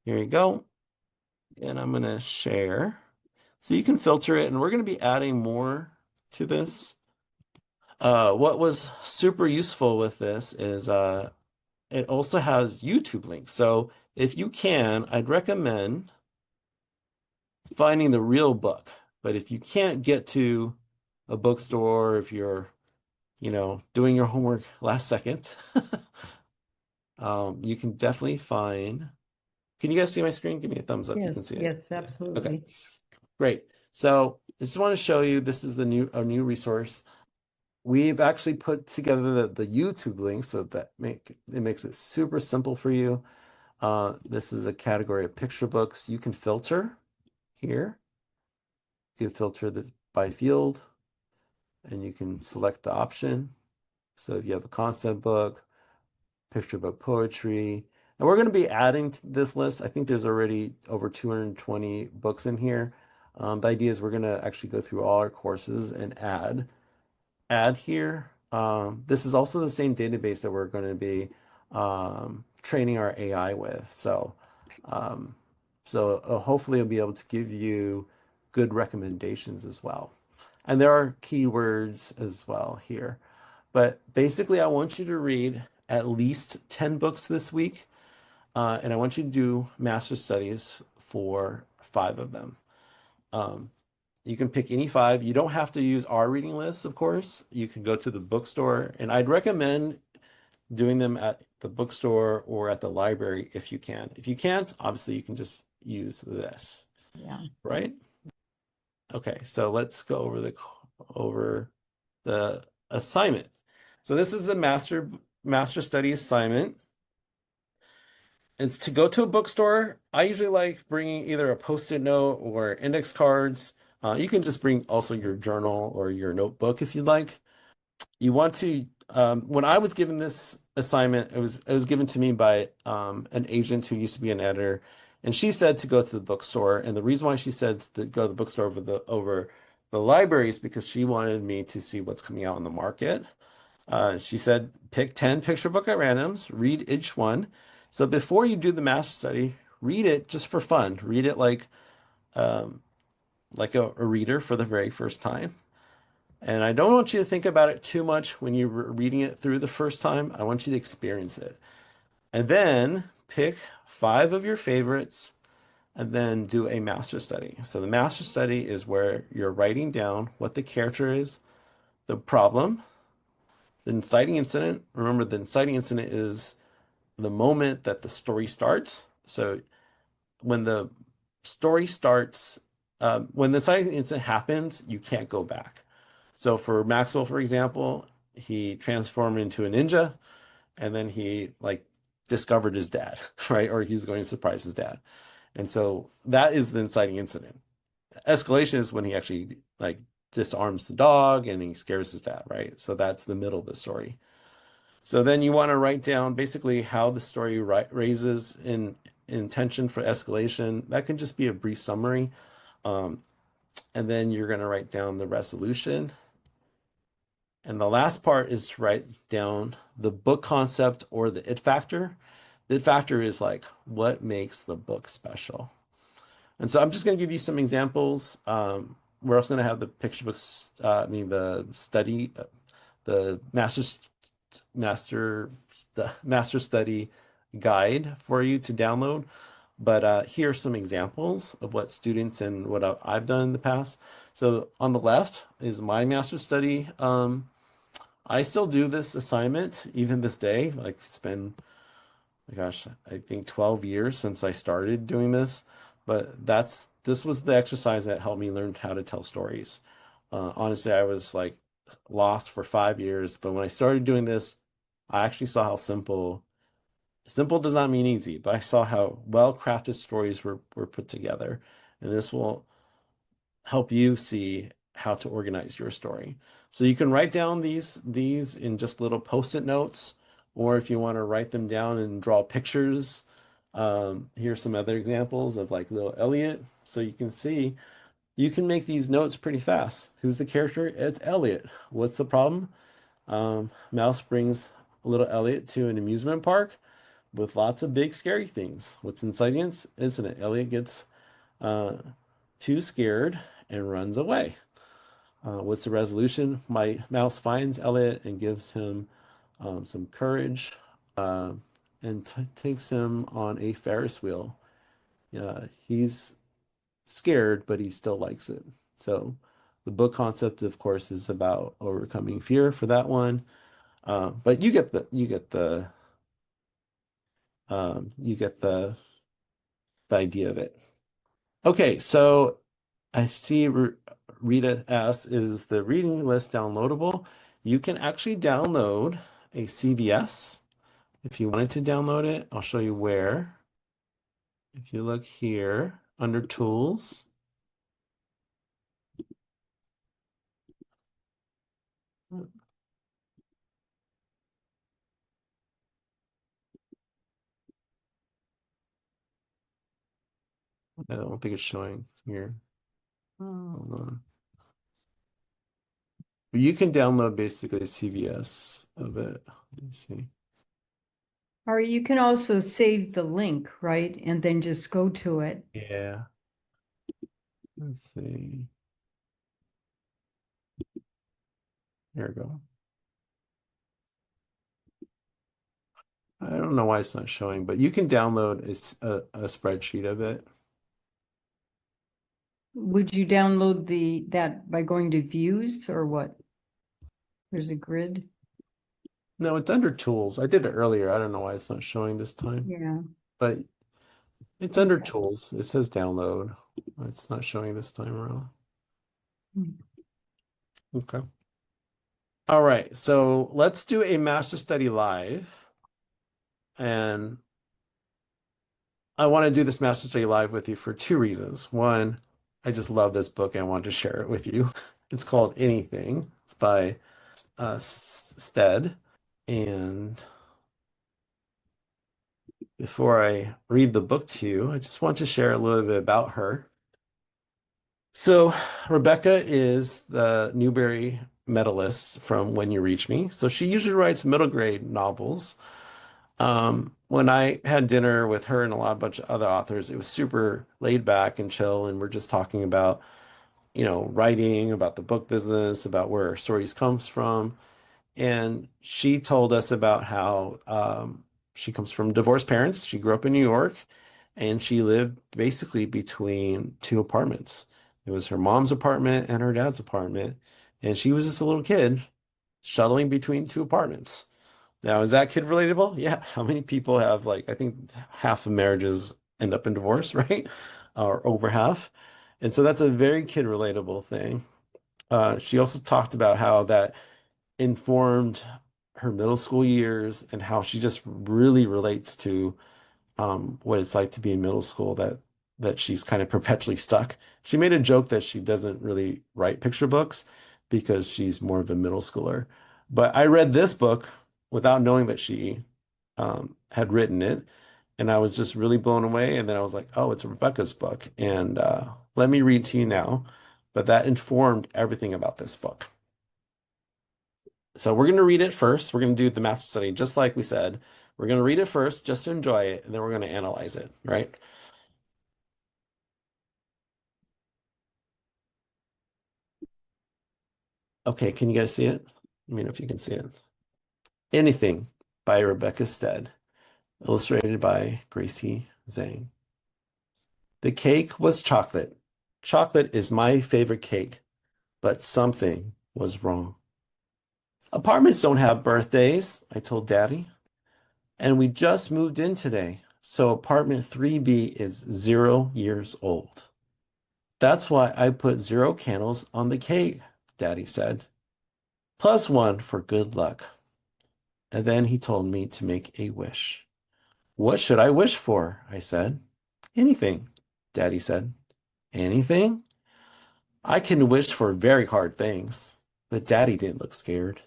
here you go. And I'm gonna share. So you can filter it, and we're gonna be adding more to this. What was super useful with this is it also has YouTube links. So if you can, I'd recommend finding the real book. But if you can't get to a bookstore, if you're, doing your homework last second, you can definitely find. Can you guys see my screen? Give me a thumbs up. You can Yes, see it. yes, Yeah. Okay, absolutely. great. So I just want to show you this is a new resource. We've actually put together the YouTube link so that it makes it super simple for you. This is a category of picture books. You can filter here. You can filter by field, and you can select the option. So if you have a concept book, picture book poetry, and we're going to be adding to this list. I think there's already over 220 books in here. The idea is we're going to actually go through all our courses and add here. This is also the same database that we're going to be training our AI with. Um, so hopefully I'll be able to give you good recommendations as well. And there are keywords as well here. But basically, I want you to read at least 10 books this week. And I want you to do master studies for 5 of them. Um, you can pick any 5. You don't have to use our reading list, of course. You can go to the bookstore, and I'd recommend doing them at the bookstore or at the library if you can. If you can't, obviously you can just use this, Yeah. right? Okay, so let's go over the assignment. So this is a master study assignment. It's to go to a bookstore. I usually like bringing either a post-it note or index cards. You can just bring also your journal or your notebook if you'd like. You want to, when I was given this assignment, it was given to me by an agent who used to be an editor, and she said to go to the bookstore. And the reason why she said to go to the bookstore over The libraries because she wanted me to see what's coming out on the market. She said, pick 10 picture book at randoms, read each one. So before you do the master study, read it just for fun. Read it um, like a reader for the very first time. And I don't want you to think about it too much when you're reading it through the first time. I want you to experience it. And then pick five of your favorites and then do a master study. So the master study is where you're writing down what the character is, the problem, the inciting incident. Remember, the inciting incident is the moment that the story starts. So when the story starts, when the inciting incident happens, you can't go back. So for Maxwell, for example, he transformed into a ninja and then he like discovered his dad, right? Or he was going to surprise his dad. And so that is the inciting incident. Escalation is when he actually like disarms the dog and he scares his dad, right? So that's the middle of the story. So then you want to write down basically how the story raises in tension for escalation. That can just be a brief summary. Um, and then you're going to write down the resolution. And the last part is to write down the book concept or the it factor. The it factor is like what makes the book special. And so I'm just going to give you some examples. We're also going to have the picture books, I mean, the study, the master study guide for you to download. But here are some examples of what students and what I've done in the past. So on the left is my master study. I still do this assignment even this day. Like it's been my gosh, I think 12 years since I started doing this, but this was the exercise that helped me learn how to tell stories. Honestly, I was like lost for 5 years, but when I started doing this, I actually saw how simple does not mean easy, but I saw how well-crafted stories were put together. And this will help you see how to organize your story. So you can write down these in just little post-it notes, or if you want to write them down and draw pictures. Here's some other examples of like little Elliot. So you can see you can make these notes pretty fast. Who's the character? It's Elliot. What's the problem? Mouse brings little Elliot to an amusement park with lots of big scary things. What's inciting incident? Elliot gets uh, too scared and runs away. What's the resolution? My mouse finds Elliot and gives him some courage uh, and takes him on a Ferris wheel. He's scared, but he still likes it. So the book concept, of course, is about overcoming fear for that one. But you get the idea of it. Okay, so I see Rita asks, is the reading list downloadable? You can actually download a CVS if you wanted to download it. I'll show you where. If you look here under tools, I don't think it's showing here. Hold on. But you can download basically a CVS of it. Let me see. Or you can also save the link, right? And then just go to it. Yeah. Let's see. There we go. I don't know why it's not showing, but you can download a spreadsheet of it. Would you download that by going to views or what? There's a grid. No, it's under tools. I did it earlier. I don't know why it's not showing this time, Yeah. but it's under Okay. tools. It says download. It's not showing this time around. Okay. All right. So let's do a master study live. And I want to do this master study live with you for two reasons. One, I just love this book and I want to share it with you. It's called Anything. It's by Stead. And before I read the book to you, I just want to share a little bit about her. So Rebecca is the Newbery medalist from When You Reach Me. So she usually writes middle grade novels. When I had dinner with her and a lot of bunch of other authors, it was super laid back and chill, and we're just talking about, writing, about the book business, about where our stories comes from. And she told us about how she comes from divorced parents. She grew up in New York and she lived basically between two apartments. It was her mom's apartment and her dad's apartment. And she was just a little kid shuttling between two apartments. Now, is that kid relatable? Yeah. How many people have, like, I think half of marriages end up in divorce, right? Or over half. And so that's a very kid relatable thing. She also talked about how that informed her middle school years and how she just really relates to what it's like to be in middle school, that she's kind of perpetually stuck. She made a joke that she doesn't really write picture books because she's more of a middle schooler. But I read this book without knowing that she had written it, and I was just really blown away. And then I was like, oh, it's Rebecca's book, and let me read to you now. But that informed everything about this book. So we're going to read it first. We're going to do the master study just like we said. We're going to read it first just to enjoy it, and then we're going to analyze it, right? Okay, can you guys see it? Let me know if you can see it. Anything by Rebecca Stead, illustrated by Gracie Zhang. The cake was chocolate. Chocolate is my favorite cake, but something was wrong. Apartments don't have birthdays, I told Daddy. And we just moved in today, so apartment 3B is 0 years old. That's why I put 0 candles on the cake, Daddy said. Plus one for good luck. And then he told me to make a wish. What should I wish for? I said. Anything, Daddy said. Anything? I can wish for very hard things. But Daddy didn't look scared.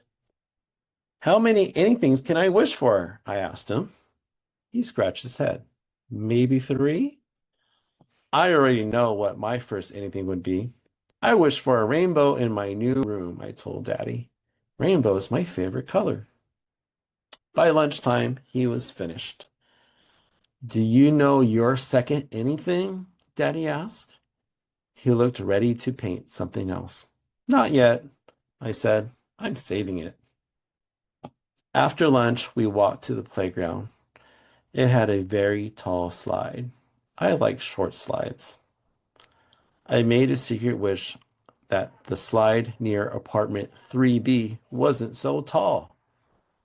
How many anythings can I wish for? I asked him. He scratched his head. Maybe 3? I already know what my first anything would be. I wish for a rainbow in my new room, I told Daddy. Rainbow is my favorite color. By lunchtime, he was finished. Do you know your second anything? Daddy asked. He looked ready to paint something else. Not yet, I said. I'm saving it. After lunch, we walked to the playground. It had a very tall slide. I like short slides. I made a secret wish that the slide near apartment 3B wasn't so tall.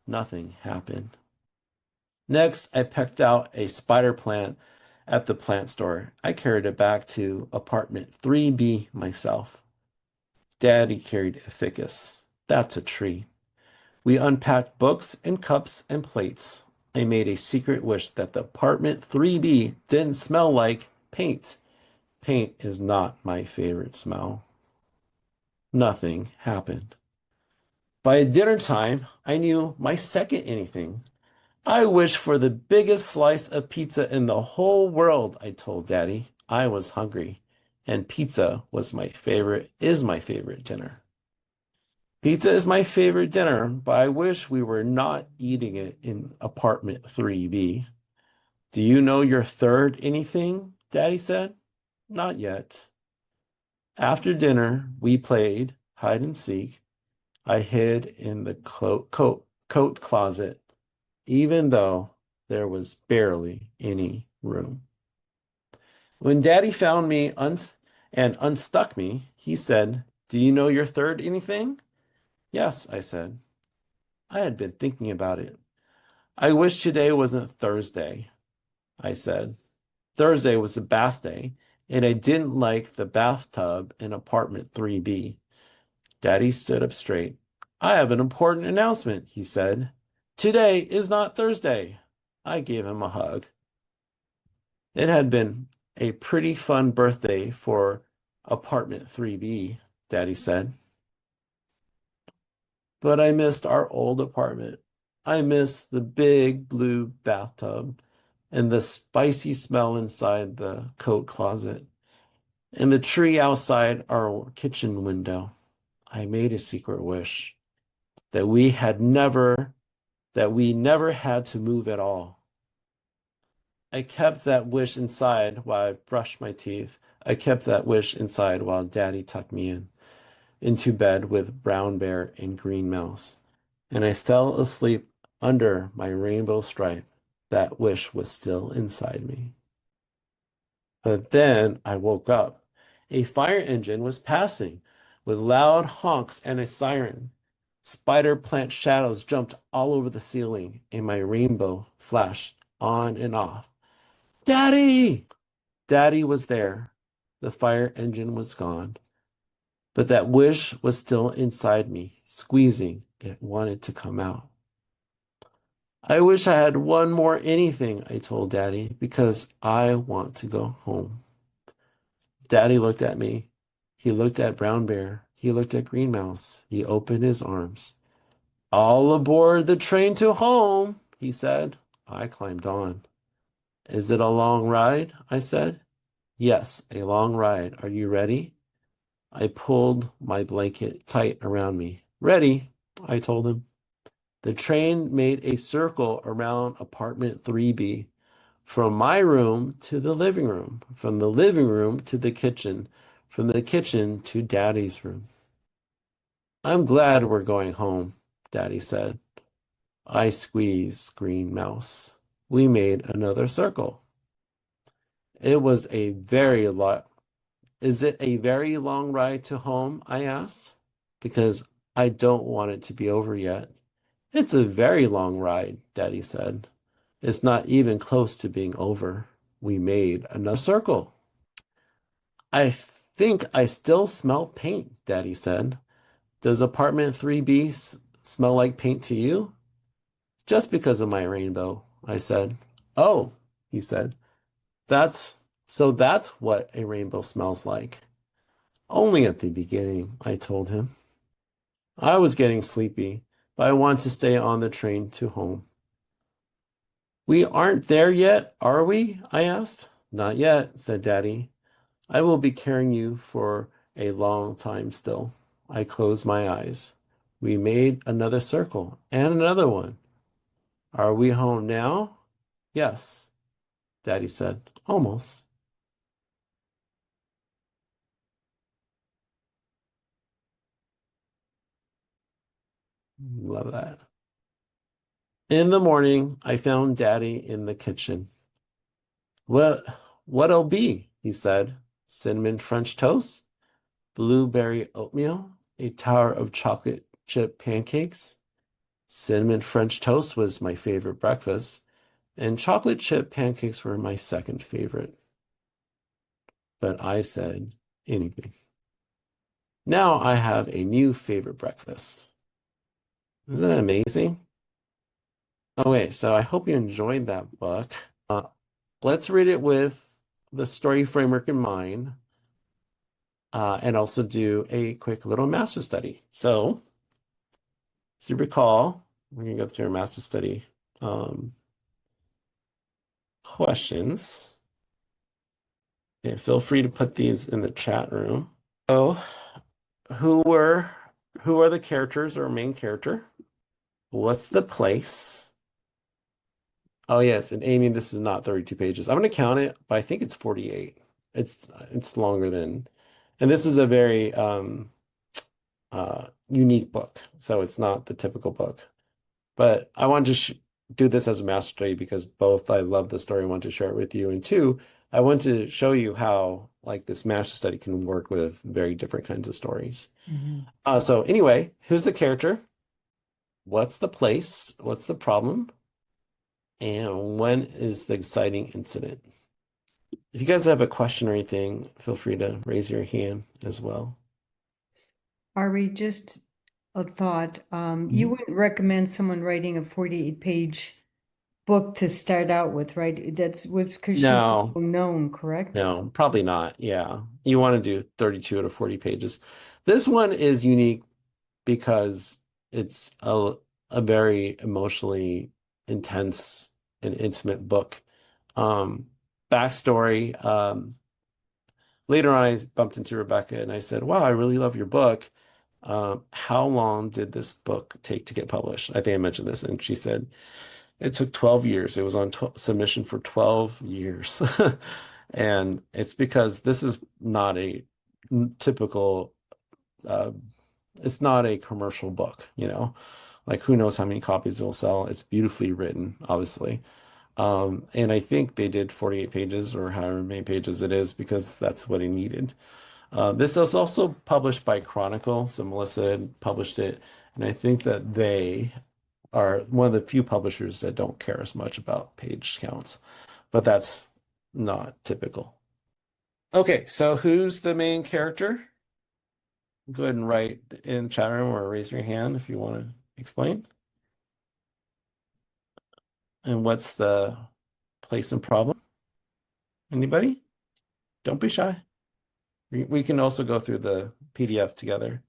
Nothing happened. Next, I picked out a spider plant at the plant store. I carried it back to apartment 3B myself. Daddy carried a ficus. That's a tree. We unpacked books and cups and plates. I made a secret wish that the apartment 3B didn't smell like paint. Paint is not my favorite smell. Nothing happened. By dinner time, I knew my second anything. I wish for the biggest slice of pizza in the whole world, I told Daddy. I was hungry, and pizza is my favorite dinner. Pizza is my favorite dinner, but I wish we were not eating it in apartment 3B. Do you know your third anything? Daddy said. Not yet. After dinner, we played hide and seek. I hid in the coat closet, even though there was barely any room. When Daddy found me and unstuck me, he said, do you know your third anything? Yes, I said. I had been thinking about it. I wish today wasn't Thursday, I said. Thursday was a bath day, and I didn't like the bathtub in apartment 3B. Daddy stood up straight. I have an important announcement, he said. Today is not Thursday. I gave him a hug. It had been a pretty fun birthday for apartment 3B, Daddy said. But I missed our old apartment. I missed the big blue bathtub and the spicy smell inside the coat closet. In the tree outside our kitchen window, I made a secret wish that we never had to move at all. I kept that wish inside while I brushed my teeth. I kept that wish inside while Daddy tucked me into bed with Brown Bear and Green Mouse. And I fell asleep under my rainbow stripe. That wish was still inside me. But then I woke up. A fire engine was passing with loud honks and a siren. Spider plant shadows jumped all over the ceiling, and my rainbow flashed on and off. Daddy! Daddy was there. The fire engine was gone, but that wish was still inside me, squeezing. It wanted to come out. I wish I had one more anything, I told Daddy, because I want to go home. Daddy looked at me. He looked at Brown Bear. He looked at Green Mouse. He opened his arms. All aboard the train to home, he said. I climbed on. Is it a long ride? I said. Yes, a long ride. Are you ready? I pulled my blanket tight around me. Ready, I told him. The train made a circle around apartment 3B, from my room to the living room, from the living room to the kitchen, from the kitchen to Daddy's room. I'm glad we're going home, Daddy said. I squeezed Green Mouse. We made another circle. It was a very long. Is it a very long ride to home? I asked, because I don't want it to be over yet. It's a very long ride, Daddy said. It's not even close to being over. We made another circle. I think I still smell paint, Daddy said. Does apartment 3B smell like paint to you? Just because of my rainbow, I said. Oh, he said. That's that's what a rainbow smells like. Only at the beginning, I told him. I was getting sleepy, but I wanted to stay on the train to home. We aren't there yet, are we? I asked. Not yet, said Daddy. I will be carrying you for a long time still. I closed my eyes. We made another circle and another one. Are we home now? Yes, Daddy said. Almost. Love that. In the morning, I found Daddy in the kitchen. What what'll be? He said. Cinnamon French toast, blueberry oatmeal, a tower of chocolate chip pancakes. Cinnamon French toast was my favorite breakfast, and chocolate chip pancakes were my second favorite. But I said anything. Now I have a new favorite breakfast. Isn't it amazing? Oh, wait, so I hope you enjoyed that book. Let's read it with the story framework in mind, and also do a quick little master study. So, as you recall, we're going to go through our master study questions. And feel free to put these in the chat room. So, who were who are the characters or main character? What's the place? Oh yes, and Amy, this is not 32 pages. I'm going to count it, but I think it's 48. It's longer than, and this is a very unique book, so it's not the typical book. But I wanted to do this as a master study because both I love the story and want to share it with you, and two, I want to show you how like this master study can work with very different kinds of stories. So anyway, who's the character? What's the place? What's the problem? And when is the exciting incident? If you guys have a question or anything, feel free to raise your hand as well. Ari, just a thought. You wouldn't recommend someone writing a 48-page book to start out with, right? That's was because she was No, well known, correct? no, probably not. Yeah. You want to do 32 to 40 pages. This one is unique because it's a very emotionally intense and intimate book. Um, Backstory, later on, I bumped into Rebecca and I said, "Wow, I really love your book. How long did this book take to get published?" I think I mentioned this, and she said it took 12 years. It was on tw submission for 12 years. And it's because this is not a typical, uh, it's not a commercial book, you know? Like who knows how many copies it'll sell. It's beautifully written, obviously. And I think they did 48 pages or however many pages it is because that's what he needed. This was also published by Chronicle, so Melissa had published it, and I think that they are one of the few publishers that don't care as much about page counts, but that's not typical. Okay, so who's the main character? Go ahead and write in chat room or raise your hand if you want to explain. And what's the place and problem? Anybody? Don't be shy. We can also go through the PDF together.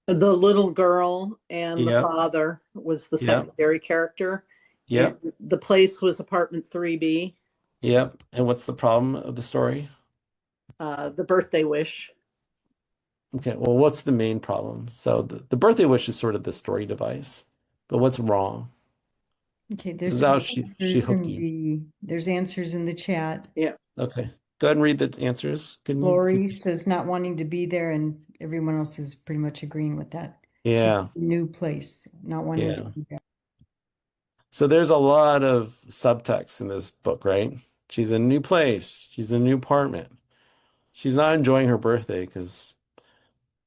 The little girl and the Yep, father was the yep, secondary character, and yep, the place was apartment 3B, yep. And what's the problem of the story? the birthday wish. Okay, well, what's the main problem? So the birthday wish is sort of the story device, but what's wrong? Okay, This there's is some how she answers hooked in you. there's answers in the chat. Yeah. Okay, go ahead and read the answers. Can you? If you Lori says not wanting to be there, and everyone else is pretty much agreeing with that. She's yeah, in a new place, not wanting to yeah. be there. So there's a lot of subtext in this book, right? She's in a new place. She's in a new apartment. She's not enjoying her birthday because,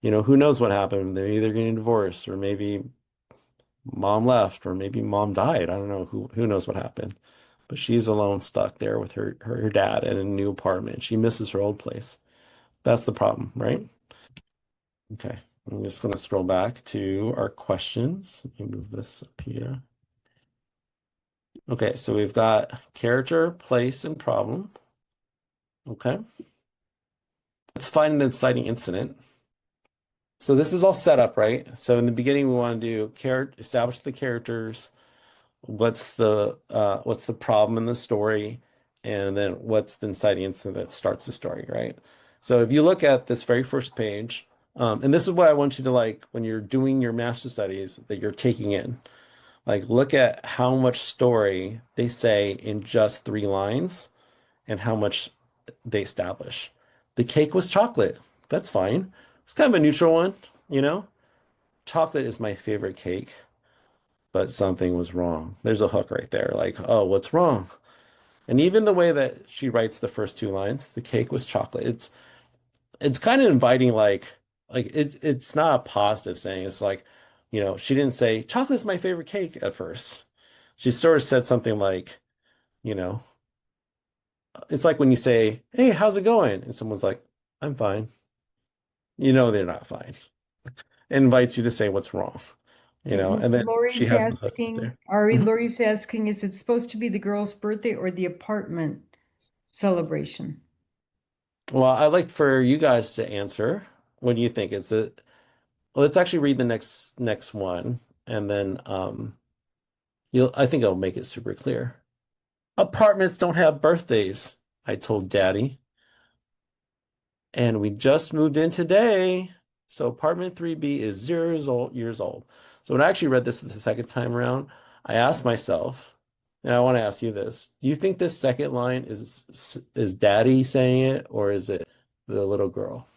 who knows what happened. They're either getting divorced or maybe mom left or maybe mom died. I don't know who knows what happened. But she's alone stuck there with her dad in a new apartment. She misses her old place. That's the problem, right? Okay. I'm just going to scroll back to our questions. Let me move this up here. Okay, so we've got character, place, and problem. Okay. Let's find an inciting incident. So this is all set up, right? So in the beginning, we want to do establish the characters. What's the problem in the story, and then what's the inciting incident that starts the story, right? So if you look at this very first page, and this is what I want you to like when you're doing your master studies that you're taking in. Like, look at how much story they say in just 3 lines and how much they establish. The cake was chocolate. That's fine. It's kind of a neutral one, you know? Chocolate is my favorite cake, but something was wrong. There's a hook right there. Like, oh, what's wrong? And even the way that she writes the first 2 lines, the cake was chocolate. It's kind of inviting, like it's not a positive saying. It's like, she didn't say chocolate's my favorite cake at first. She sort of said something like, you know, it's like when you say, "Hey, how's it going?" And someone's like, "I'm fine." You know they're not fine. It invites you to say what's wrong, Okay, and then she Lori's has the hook right asking, there. Ari, Mhm. Lori's asking, is it supposed to be the girl's birthday or the apartment celebration? Well, I'd like for you guys to answer. What do you think? Is it? Let's actually read the next one, and then I think it'll make it super clear. Apartments don't have birthdays, I told Daddy. And we just moved in today. So apartment 3B is 0 years old. So when I actually read this the second time around, I asked myself, and I want to ask you this, do you think this second line is Daddy saying it or is it the little girl?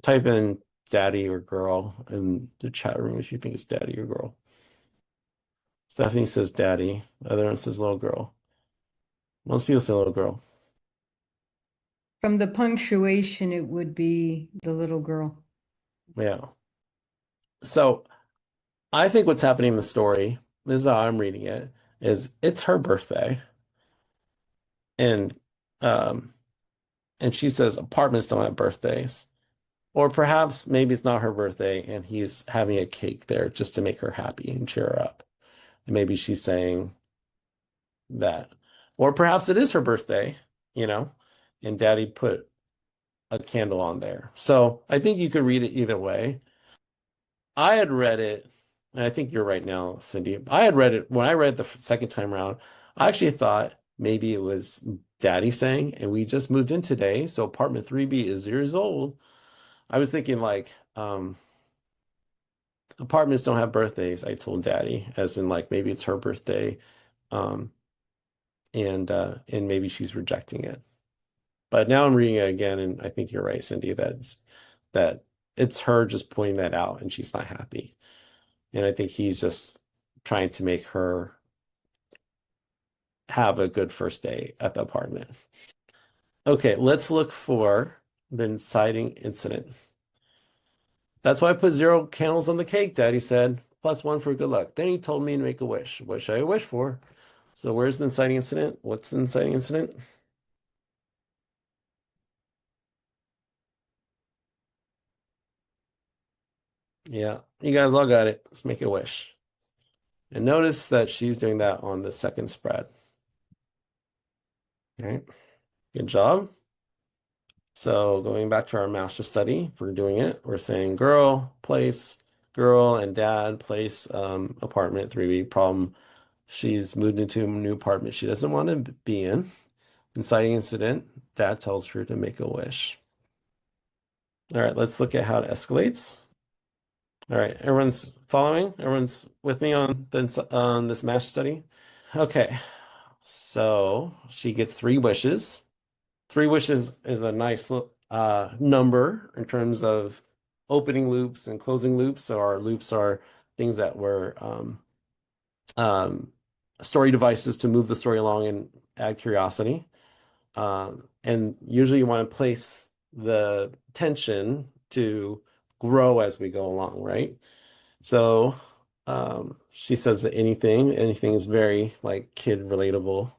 Type in daddy or girl in the chat room if you think it's daddy or girl. Stephanie says daddy. The other one says little girl. Most people say little girl. From the punctuation, it would be the little girl. Yeah. So I think what's happening in the story, this is how I'm reading it, is it's her birthday. And um and she says apartments don't have birthdays. Or perhaps maybe it's not her birthday and he's having a cake there just to make her happy and cheer her up. And maybe she's saying that. Or perhaps it is her birthday, you know, and daddy put a candle on there. So I think you could read it either way. I had read it, and I think you're right now, Cindy. I had read it when I read the second time around. I actually thought maybe it was daddy saying, and we just moved in today, so apartment 3B is years old. I was thinking like, apartments don't have birthdays, I told daddy, as in like maybe it's her birthday, um, and maybe she's rejecting it. But now I'm reading it again, and I think you're right, Cindy, that it's her just pointing that out and she's not happy. And I think he's just trying to make her have a good first day at the apartment. Okay, let's look for the inciting incident. That's why I put 0 candles on the cake, Daddy said. +1 for good luck. Then he told me to make a wish. What should I wish for? So where's the inciting incident? What's the inciting incident? Yeah, you guys all got it. Let's make a wish. And notice that she's doing that on the second spread. All right, good job. So going back to our master study, if we're doing it, we're saying girl, place, girl and dad, place, apartment 3B, problem. She's moved into a new apartment she doesn't want to be in. Inciting incident, dad tells her to make a wish. All right, let's look at how it escalates. All right, everyone's following? Everyone's with me on this master study? Okay, so she gets 3 wishes. 3 wishes is a nice number in terms of opening loops and closing loops. So our loops are things that were um, story devices to move the story along and add curiosity. And usually you want to place the tension to grow as we go along, right? So she says that anything is very like kid relatable.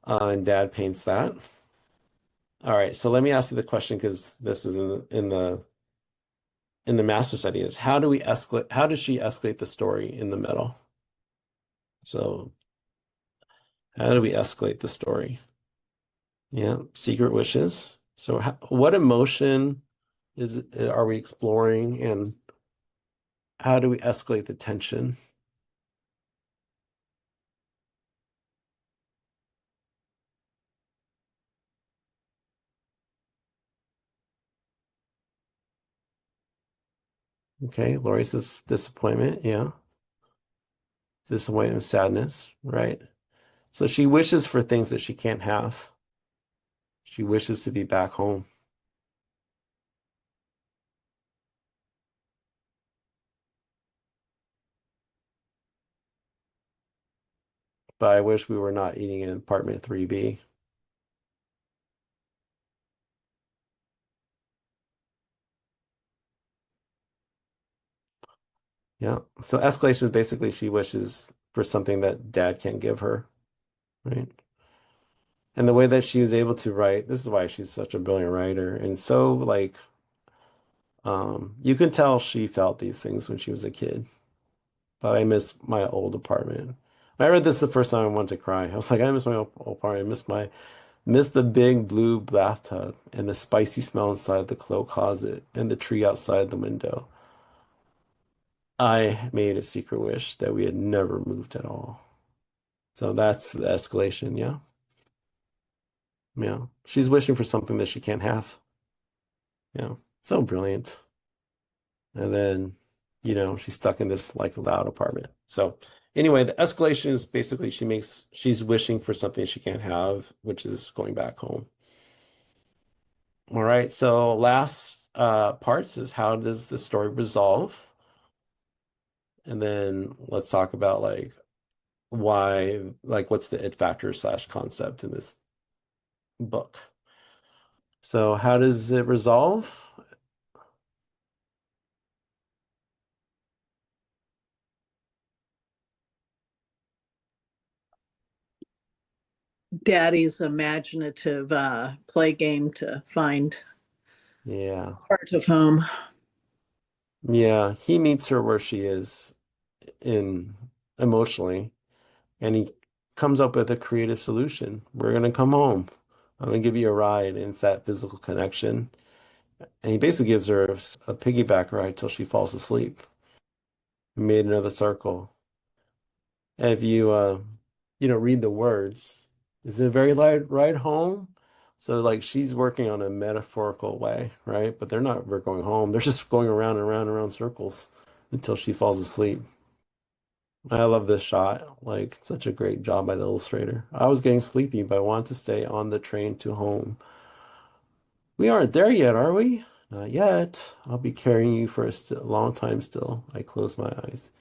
And dad paints that. All right, so let me ask you the question because this is in the master study is how does she escalate the story in the middle? So how do we escalate the story? Yeah, secret wishes. So what emotion are we exploring and how do we escalate the tension? Okay, Lori says disappointment, yeah. Disappointment, sadness, right? So she wishes for things that she can't have. She wishes to be back home. But I wish we were not eating in apartment 3B. Yeah. So escalation is basically she wishes for something that dad can't give her, right? And the way that she was able to write, this is why she's such a brilliant writer. And so like you can tell she felt these things when she was a kid. But I miss my old apartment. When I read this the first time I wanted to cry. I was like, I miss my old apartment. Miss the big blue bathtub and the spicy smell inside the clothes closet and the tree outside the window. I made a secret wish that we had never moved at all. So that's the escalation, yeah. Yeah. She's wishing for something that she can't have. Yeah. So brilliant. And then, she's stuck in this like loud apartment. So anyway, the escalation is basically she's wishing for something she can't have, which is going back home. All right. So last parts is how does the story resolve? And then let's talk about like why, like what's the it factor / concept in this book. So how does it resolve? Daddy's imaginative play game to find Yeah. part of home. Yeah. He meets her where she is in emotionally, and he comes up with a creative solution. We're gonna come home. I'm gonna give you a ride, and it's that physical connection. And he basically gives her a piggyback ride till she falls asleep. We made another circle. And if you read the words, Is it a very light ride home? So like she's working on a metaphorical way, right? But they're not we're going home. They're just going around and around and around circles until she falls asleep. I love this shot. Like such a great job by the illustrator. I was getting sleepy, but I wanted to stay on the train to home. We aren't there yet, are we? Not yet. I'll be carrying you for a long time still. I close my eyes.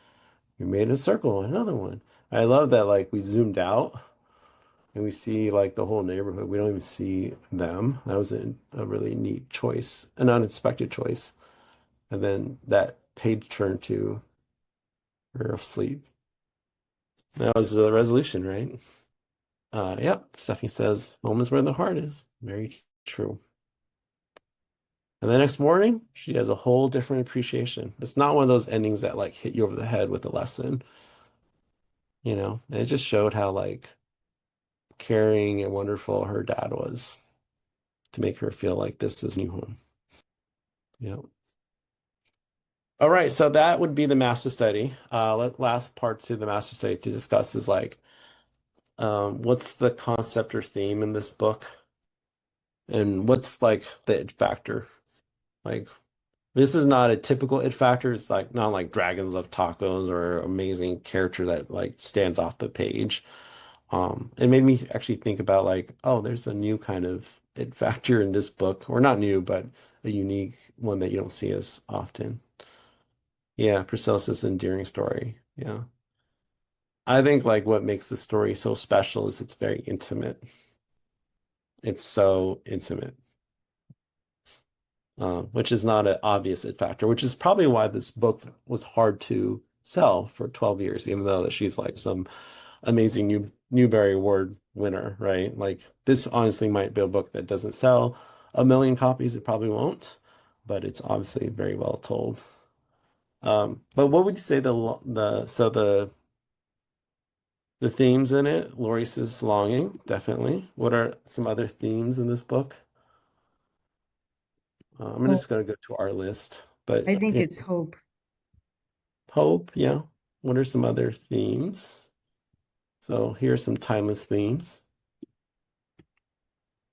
We made a circle, another one. I love that like we zoomed out and we see like the whole neighborhood. We don't even see them. That was a really neat choice, an unexpected choice. And then that page turned to her sleep. That was the resolution, right? Yep. Stephanie says, home is where the heart is. Very true. And the next morning, she has a whole different appreciation. It's not one of those endings that like hit you over the head with a lesson, you know? And it just showed how like caring and wonderful her dad was to make her feel like this is new home. Yeah. All right, so that would be the master study. Last part to the master study to discuss is like, what's the concept or theme in this book, and what's like the it factor? Like, this is not a typical it factor. It's like not like dragons love tacos or amazing character that like stands off the page. It made me actually think about like, oh, there's a new kind of it factor in this book, or not new, but a unique one that you don't see as often. Yeah, Priscilla's endearing story. Yeah. I think like what makes the story so special is it's very intimate. It's so intimate, which is not an obvious it factor, which is probably why this book was hard to sell for 12 years, even though that she's like some amazing Newbery Award winner, right? Like this honestly might be a book that doesn't sell a million copies. It probably won't, but it's obviously very well told. But what would you say the themes in it? Lori says longing, definitely. What are some other themes in this book? I'm Well, just gonna go to our list, I but think yeah, it's hope. hope, yeah. What are some other themes? So here's some timeless themes.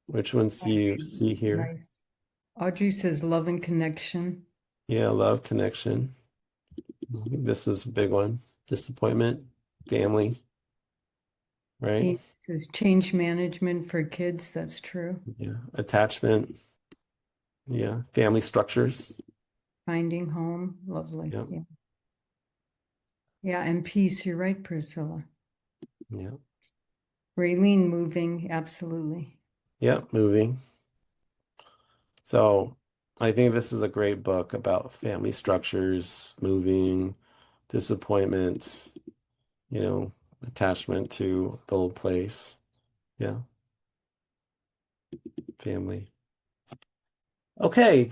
Which ones do you see here? Nice. Audrey says love and connection. Yeah, love, connection. This is a big one. Disappointment, family, right? Amy says change management for kids. That's true. Yeah, attachment, yeah, family structures. Finding home. Lovely. Yeah, Yeah. Yeah. And peace. You're right, Priscilla. yeah, Raylene moving. Absolutely. yeah, moving. So I think this is a great book about family structures, moving, disappointment, you know, attachment to the old place. Yeah, family. Okay.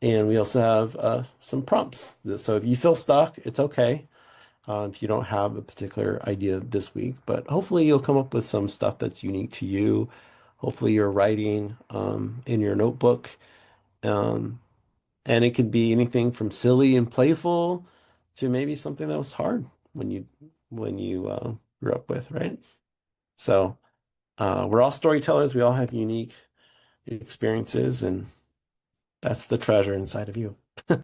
And we also have some prompts. So if you feel stuck, it's okay. If you don't have a particular idea this week, but hopefully you'll come up with some stuff that's unique to you. Hopefully you're writing in your notebook. Um, and it could be anything from silly and playful to maybe something that was hard when you grew up with, right? So we're all storytellers. We all have unique experiences, and that's the treasure inside of you.